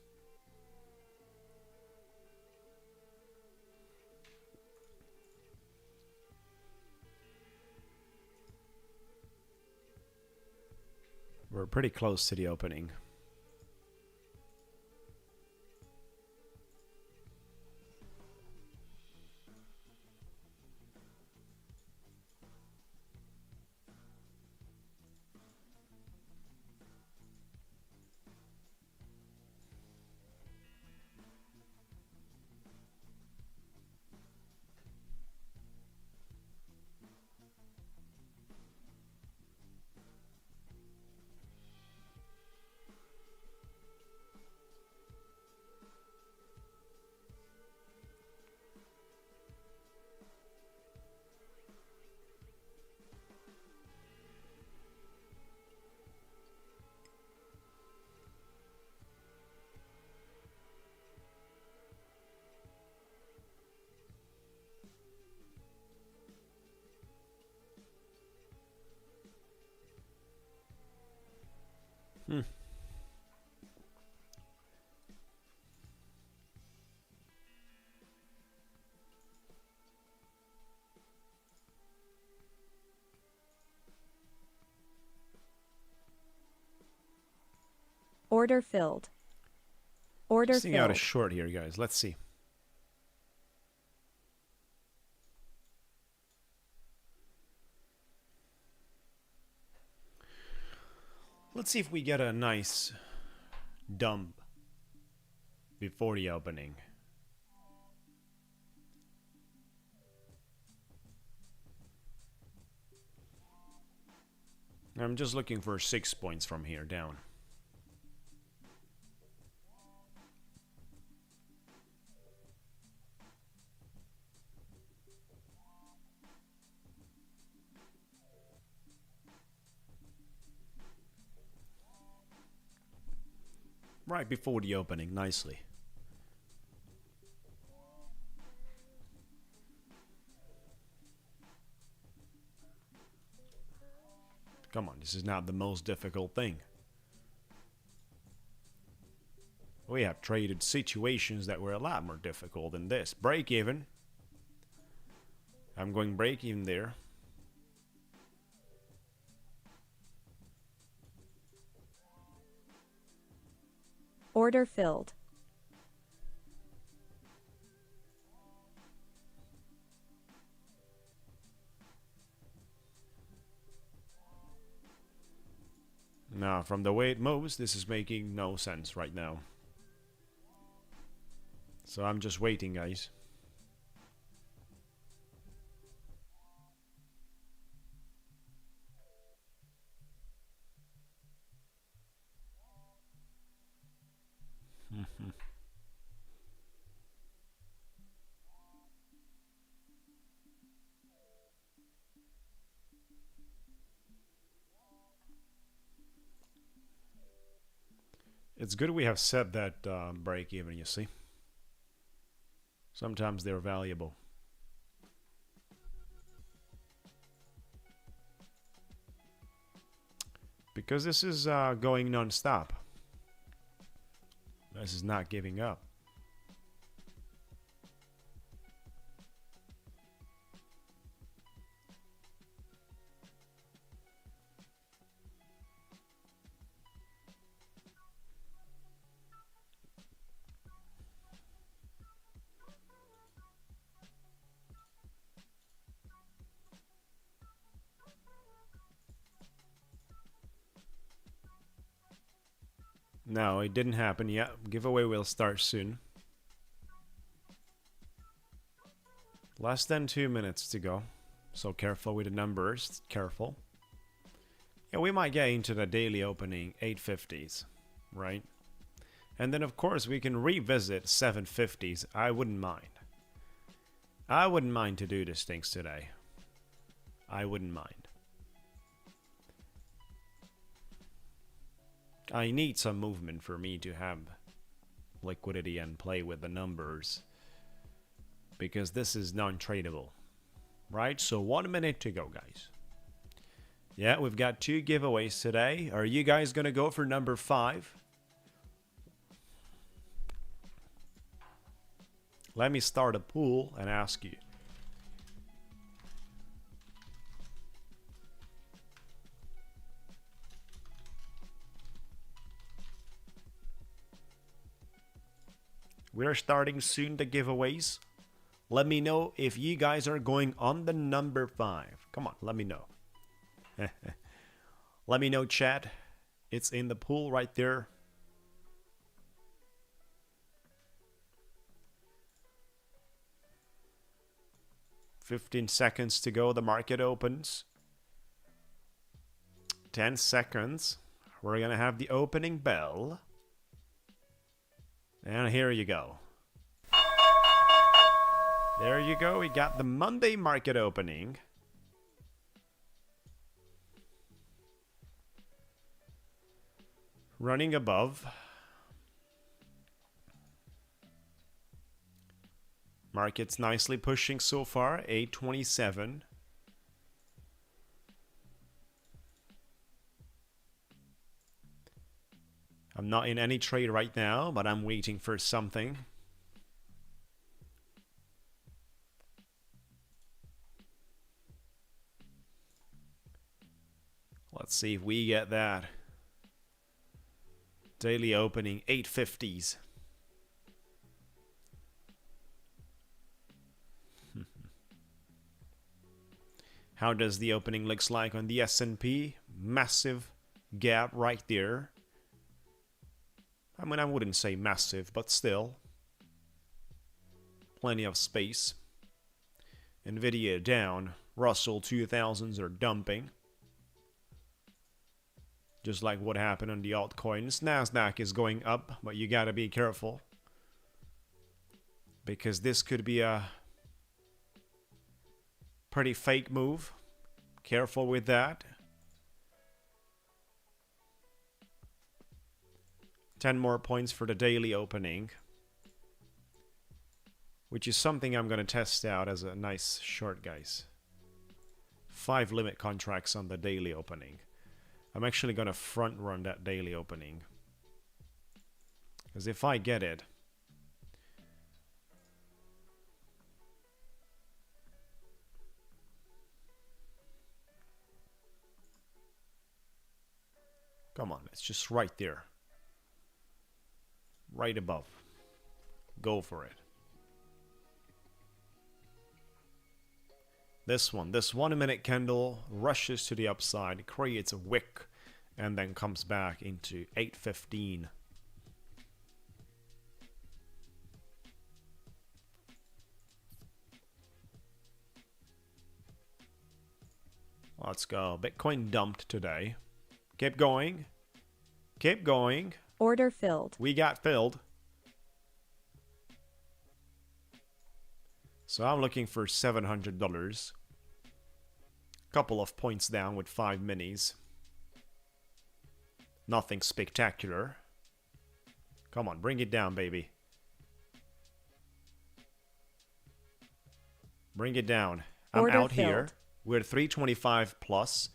We're pretty close to the opening. Hmm. Order filled. Order Sting out a filled. short here, guys. Let's see. Let's see if we get a nice dump before the opening. I'm just looking for 6 points from here down. Right before the opening, nicely. Come on, this is not the most difficult thing. We have traded situations that were a lot more difficult than this. Break even. I'm going break even there. Order filled. Now, from the way it moves, this is making no sense right now. So I'm just waiting, guys. It's good we have set that break even, you see. Sometimes they're valuable. Because this is going non-stop. This is not giving up. No, it didn't happen yet. Giveaway will start soon. Less than 2 minutes to go. So careful with the numbers. Careful. Yeah, we might get into the daily opening 850s, right? And then of course we can revisit 750s. I wouldn't mind. I wouldn't mind to do these things today. I wouldn't mind. I need some movement for me to have liquidity and play with the numbers. Because this is non-tradable. Right? So 1 minute to go, guys. Yeah, we've got 2 giveaways today. Are you guys going to go for number 5? Let me start a pool and ask you. We're starting soon the giveaways. Let me know if you guys are going on the number 5. Come on, let me know. Let me know, chat. It's in the pool right there. "15 seconds to go. The market opens. 10 seconds. We're going to have the opening bell. And here you go. There you go. We got the Monday market opening. Running above. Market's nicely pushing so far. 827. I'm not in any trade right now, but I'm waiting for something. Let's see if we get that. Daily opening 850s. How does the opening looks like on the S&P? Massive gap right there. I mean, I wouldn't say massive, but still. Plenty of space. Nvidia down. Russell 2000s are dumping. Just like what happened on the altcoins. Nasdaq is going up, but you gotta be careful. Because this could be a pretty fake move. Careful with that. 10 more points for the daily opening. Which is something I'm going to test out as a nice short, guys. 5 limit contracts on the daily opening. I'm actually going to front run that daily opening. Because if I get it, come on, it's just right there. Right above. Go for it. This 1 minute candle rushes to the upside, creates a wick, and then comes back into 815. Let's go. Bitcoin dumped today. Keep going. Keep going. Order filled. We got filled. So I'm looking for $700. Couple of points down with 5 minis. Nothing spectacular. Come on, bring it down, baby. Bring it down. I'm Order out here. filled. We're 325 plus.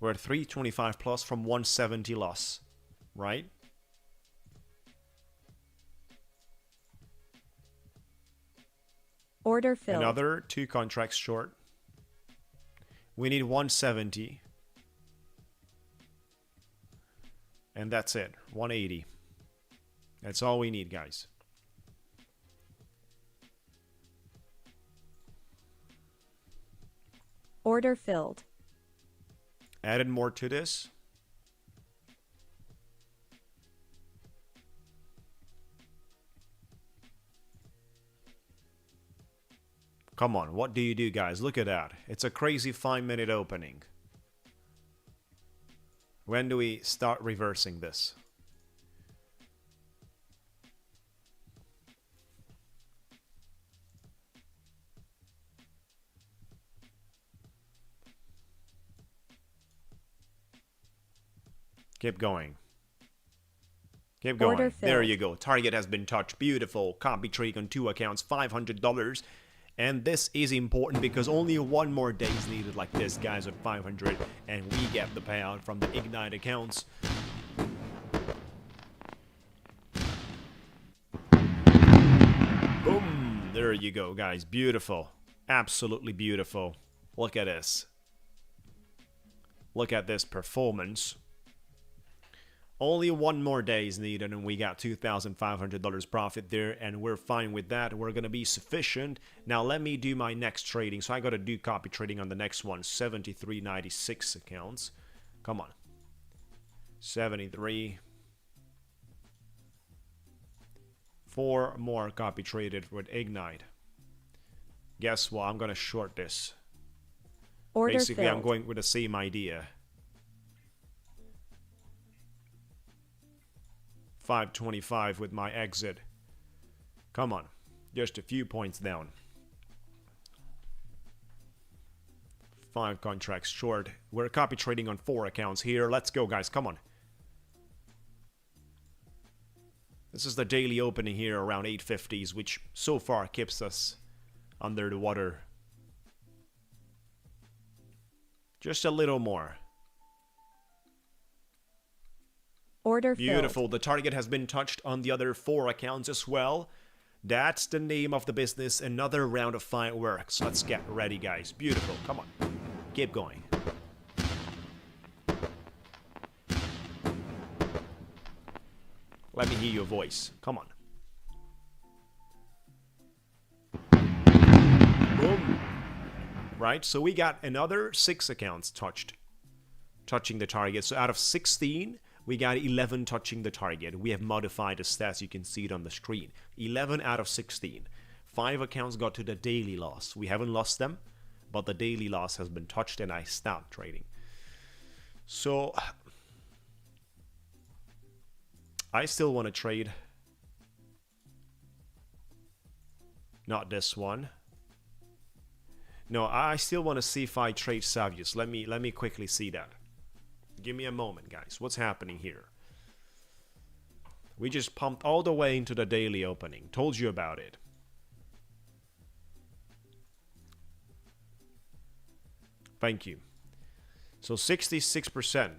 We're at 325 plus from 170 loss, right? Order filled. Another 2 contracts short. We need 170. And that's it. 180. That's all we need, guys. Order filled. Added more to this. Come on, what do you do, guys? Look at that. It's a crazy 5-minute opening. When do we start reversing this? Keep going. Keep going. Order There filled. you go. Target has been touched. Beautiful. Copy trade on 2 accounts. $500. And this is important because only 1 more day is needed like this, guys, at 500. And we get the payout from the Ignite accounts. Boom. There you go, guys. Beautiful. Absolutely beautiful. Look at this. Look at this performance. Only 1 more day is needed and we got $2,500 profit there and we're fine with that. We're going to be sufficient. Now let me do my next trading. So I got to do copy trading on the next one. 73.96 accounts. Come on. 73. 4 more copy traded with Ignite. Guess what? I'm going to short this. Order Basically, filled. I'm going with the same idea. 525 with my exit. Come on. Just a few points down. 5 contracts short. We're copy trading on 4 accounts here. Let's go, guys. Come on. This is the daily opening here around 850s, which so far keeps us under the water. Just a little more. Order Beautiful. filled. The target has been touched on the other 4 accounts as well. That's the name of the business. Another round of fireworks. Let's get ready, guys. Beautiful. Come on. Keep going. Let me hear your voice. Come on. Boom. Right, so we got another 6 accounts touching the target. So out of 16, we got 11 touching the target. We have modified the stats. You can see it on the screen. 11 out of 16. 5 accounts got to the daily loss. We haven't lost them, but the daily loss has been touched and I stopped trading. So I still want to trade. Not this one. No, I still want to see if I trade Savius. Let me quickly see that. Give me a moment, guys. What's happening here? We just pumped all the way into the daily opening. Told you about it. Thank you. So 66%.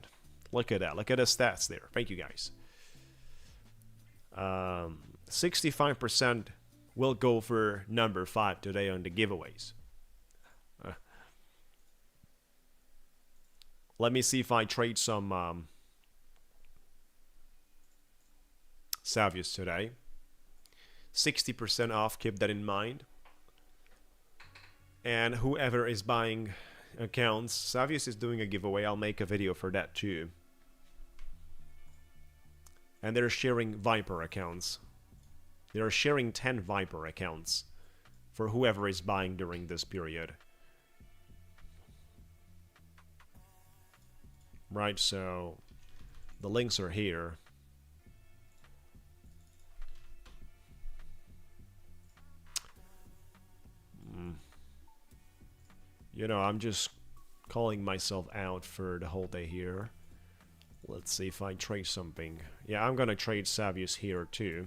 Look at that. Look at the stats there. Thank you, guys. 65% will go for number 5 today on the giveaways. Let me see if I trade some Savius today. 60% off, keep that in mind. And whoever is buying accounts, Savius is doing a giveaway. I'll make a video for that too. And they're sharing Viper accounts. They're sharing 10 Viper accounts for whoever is buying during this period. Right, so the links are here. You know, I'm just calling myself out for the whole day here. Let's see if I trade something. Yeah, I'm gonna trade Savius here too.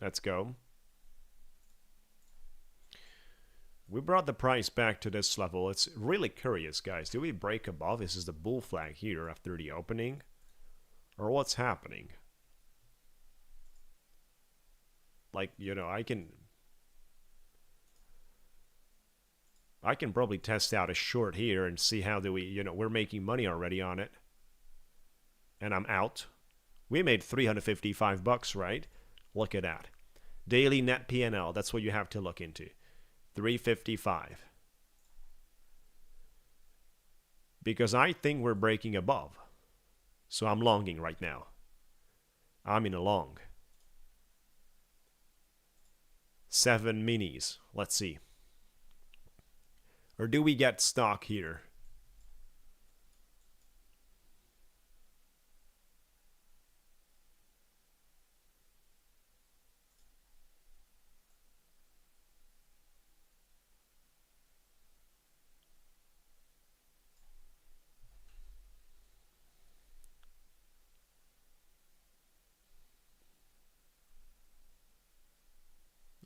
Let's go. We brought the price back to this level. It's really curious, guys. Do we break above? This is the bull flag here after the opening? Or what's happening? Like, you know, I can probably test out a short here and see how do we, you know, we're making money already on it. And I'm out. We made 355 bucks, right? Look at that. Daily net P&L, that's what you have to look into. 355. Because I think we're breaking above. So I'm longing right now. I'm in a long. 7 minis. Let's see. Or do we get stock here?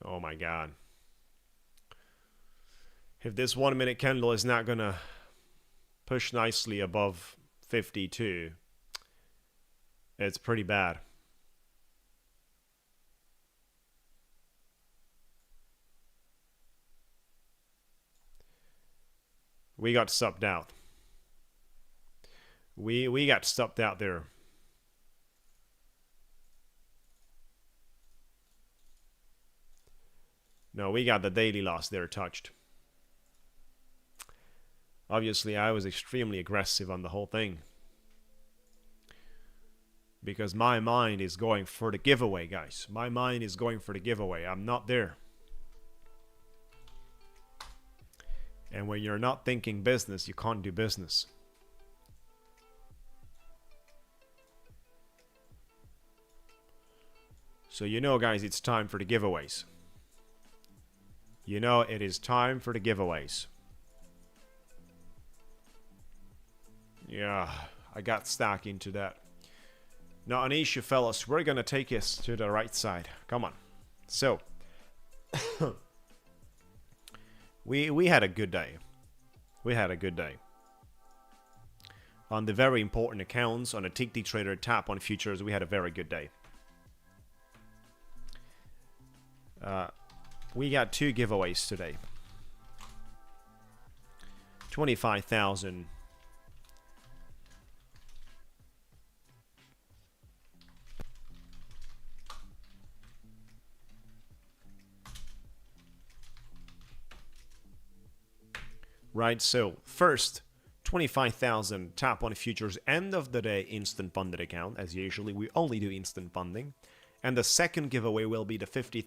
Oh my God. If this 1 minute candle is not gonna push nicely above 52, it's pretty bad. We got stopped out. We got stopped out there. No, we got the daily loss there touched. Obviously, I was extremely aggressive on the whole thing. Because my mind is going for the giveaway, guys. My mind is going for the giveaway. I'm not there. And when you're not thinking business, you can't do business. So you know, guys, it's time for the giveaways. You know, it is time for the giveaways. Yeah, I got stuck into that. Not an issue, fellas. We're gonna take us to the right side. Come on. So, we had a good day. We had a good day. on the very important accounts on a Ticktick Trader tap on futures, we had a very good day. We got 2 giveaways today. 25,000. Right, so first 25,000 tap on futures end of the day instant funded account. As usually, we only do instant funding. And the second giveaway will be the $50,000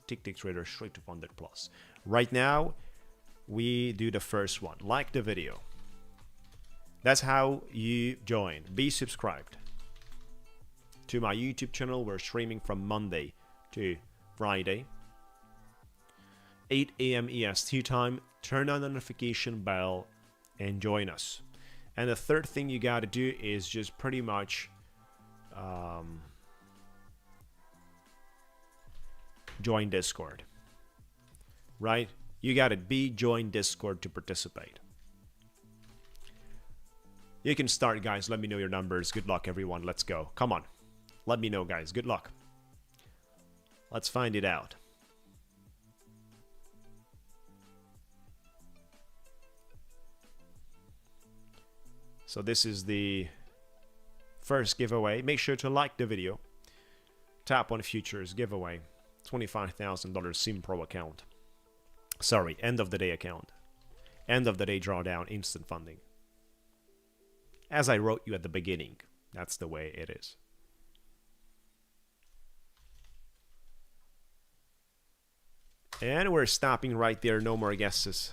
Ticktick Trader straight to funded plus. Right now, we do the first one. Like the video. That's how you join. Be subscribed to my YouTube channel. We're streaming from Monday to Friday. 8 a.m. EST time. Turn on the notification bell and join us. And the third thing you got to do is just pretty much join Discord. Right? You got to join Discord to participate. You can start, guys. Let me know your numbers. Good luck, everyone. Let's go. Come on. Let me know, guys. Good luck. Let's find it out. So this is the first giveaway. Make sure to like the video. Tap on futures giveaway. $25,000 Sim Pro account. Sorry, end of the day account. End of the day drawdown, instant funding. As I wrote you at the beginning, that's the way it is. And we're stopping right there. No more guesses.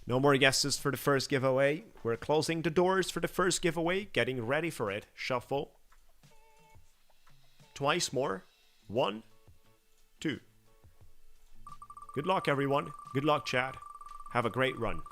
No more guesses for the first giveaway. We're closing the doors for the first giveaway. Getting ready for it. Shuffle. Twice more. 1, 2. Good luck, everyone. Good luck, chat. Have a great run.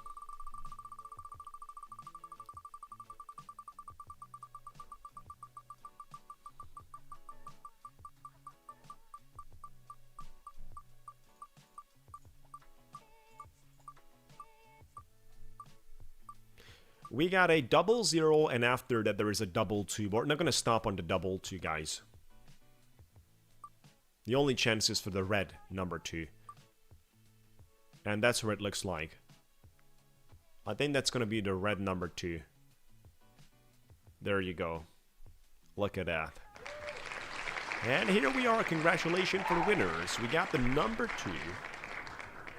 We got a 00, and after that there is a 22. But we're not going to stop on the 22, guys. The only chance is for the red number 2. And that's what it looks like. I think that's going to be the red number 2. There you go. Look at that. And here we are. Congratulations for the winners. We got the number 2.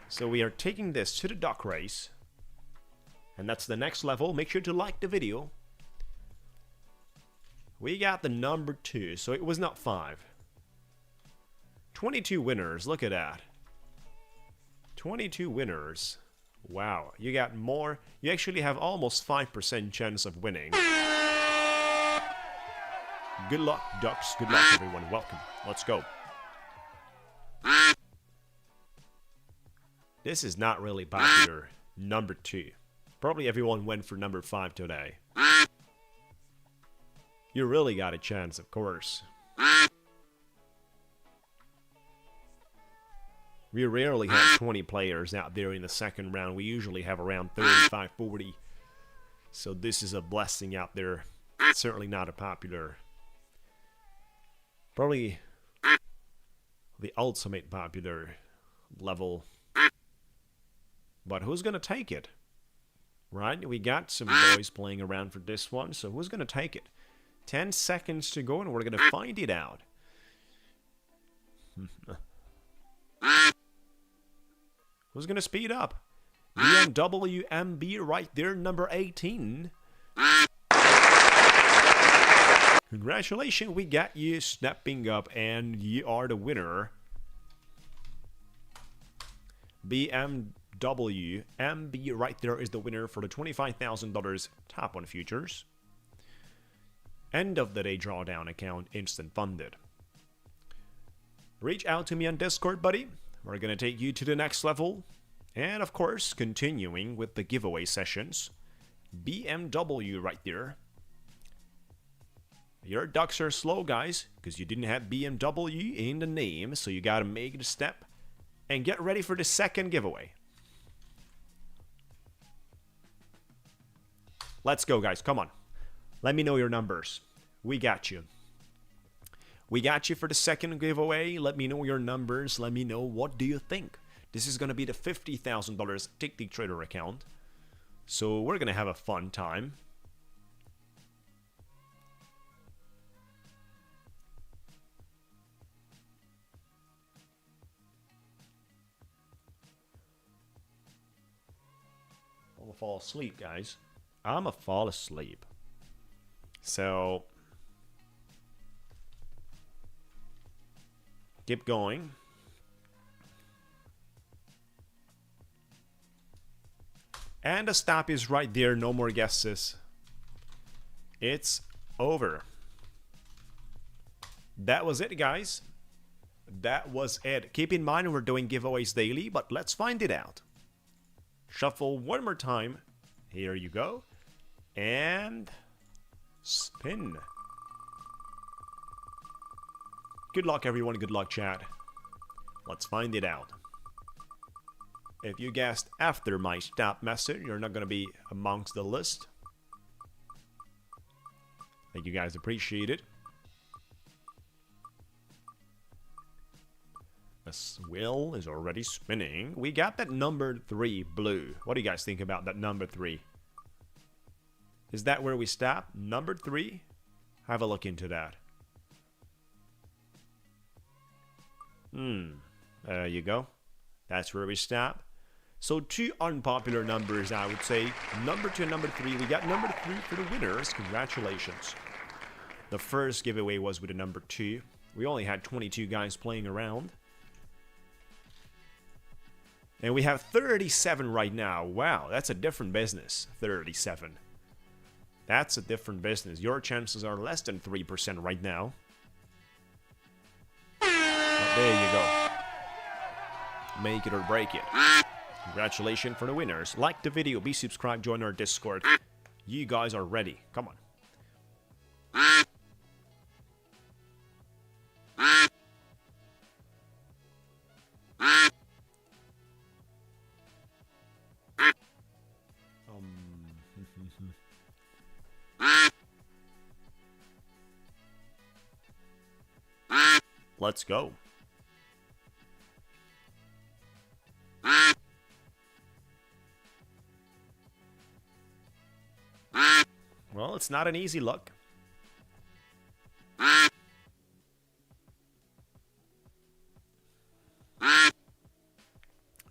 So we are taking this to the duck race. And that's the next level. Make sure to like the video. We got the number 2. So it was not 5. 22 winners. Look at that. 22 winners. Wow. You got more. You actually have almost 5% chance of winning. Good luck, ducks. Good luck, everyone. Welcome. Let's go. This is not really popular. Number 2. Probably everyone went for number 5 today. You really got a chance, of course. We rarely have 20 players out there in the second round. We usually have around 35, 40. So this is a blessing out there. Certainly not a popular. Probably the ultimate popular level. But who's going to take it? Right? We got some boys playing around for this one. So who's going to take it? 10 seconds to go and we're going to find it out. Who's going to speed up? BMW MB right there, number 18. Congratulations, we got you snapping up and you are the winner. BMW MB right there is the winner for the $25,000 tap on futures. End of the day drawdown account, instant funded. Reach out to me on Discord, buddy. We're going to take you to the next level. And of course, continuing with the giveaway sessions. BMW right there. Your ducks are slow, guys, because you didn't have BMW in the name. So you got to make the step and get ready for the second giveaway. Let's go, guys. Come on. Let me know your numbers. We got you. We got you for the second giveaway. Let me know your numbers. Let me know what do you think. This is going to be the $50,000 Ticktick Trader account. So we're going to have a fun time. I'm going to fall asleep, guys. I'm going to fall asleep. So keep going. And the stop is right there. No more guesses. It's over. That was it, guys. That was it. Keep in mind we're doing giveaways daily, but let's find it out. Shuffle one more time. Here you go. And spin. Good luck, everyone. Good luck, chat. Let's find it out. If you guessed after my stop message, you're not going to be amongst the list. Thank you guys, appreciate it. This wheel is already spinning. We got that number 3 blue. What do you guys think about that number 3? Is that where we stop? Number 3? Have a look into that. There you go. That's where we stop. So 2 unpopular numbers, I would say. Number 2 and number 3. We got number 3 for the winners. Congratulations. The first giveaway was with the number 2. We only had 22 guys playing around. And we have 37 right now. Wow, that's a different business. 37. That's a different business. Your chances are less than 3% right now. But there you go. Make it or break it. Congratulations for the winners. Like the video, be subscribed, join our Discord. You guys are ready. Come on. Let's go. Well, it's not an easy look.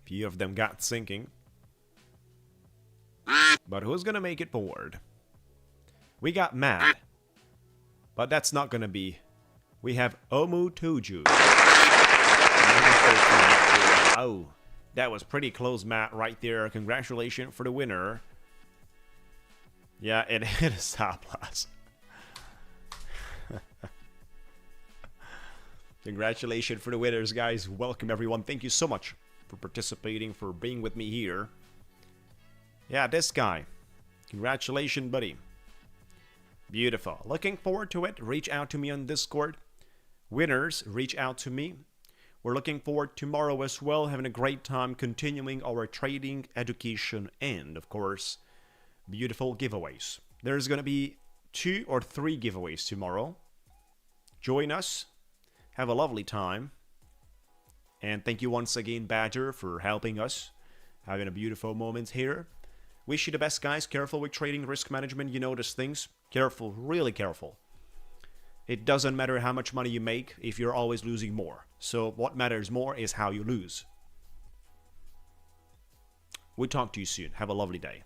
Few of them got sinking. But who's gonna make it forward? We got Matt. But that's not gonna be. We have Omu Tuju. Oh, that was pretty close, Matt, right there. Congratulations for the winner. Yeah, it hit a stop loss. Congratulations for the winners, guys. Welcome, everyone. Thank you so much for participating, for being with me here. Yeah, this guy. Congratulations, buddy. Beautiful. Looking forward to it. Reach out to me on Discord. Winners, reach out to me. We're looking forward tomorrow as well. Having a great time continuing our trading, education, and, of course, beautiful giveaways. There's going to be 2 or 3 giveaways tomorrow. Join us. Have a lovely time. And thank you once again, Badger, for helping us. Having a beautiful moment here. Wish you the best, guys. Careful with trading, risk management. You notice things. Careful, really careful. It doesn't matter how much money you make if you're always losing more. So what matters more is how you lose. We'll talk to you soon. Have a lovely day.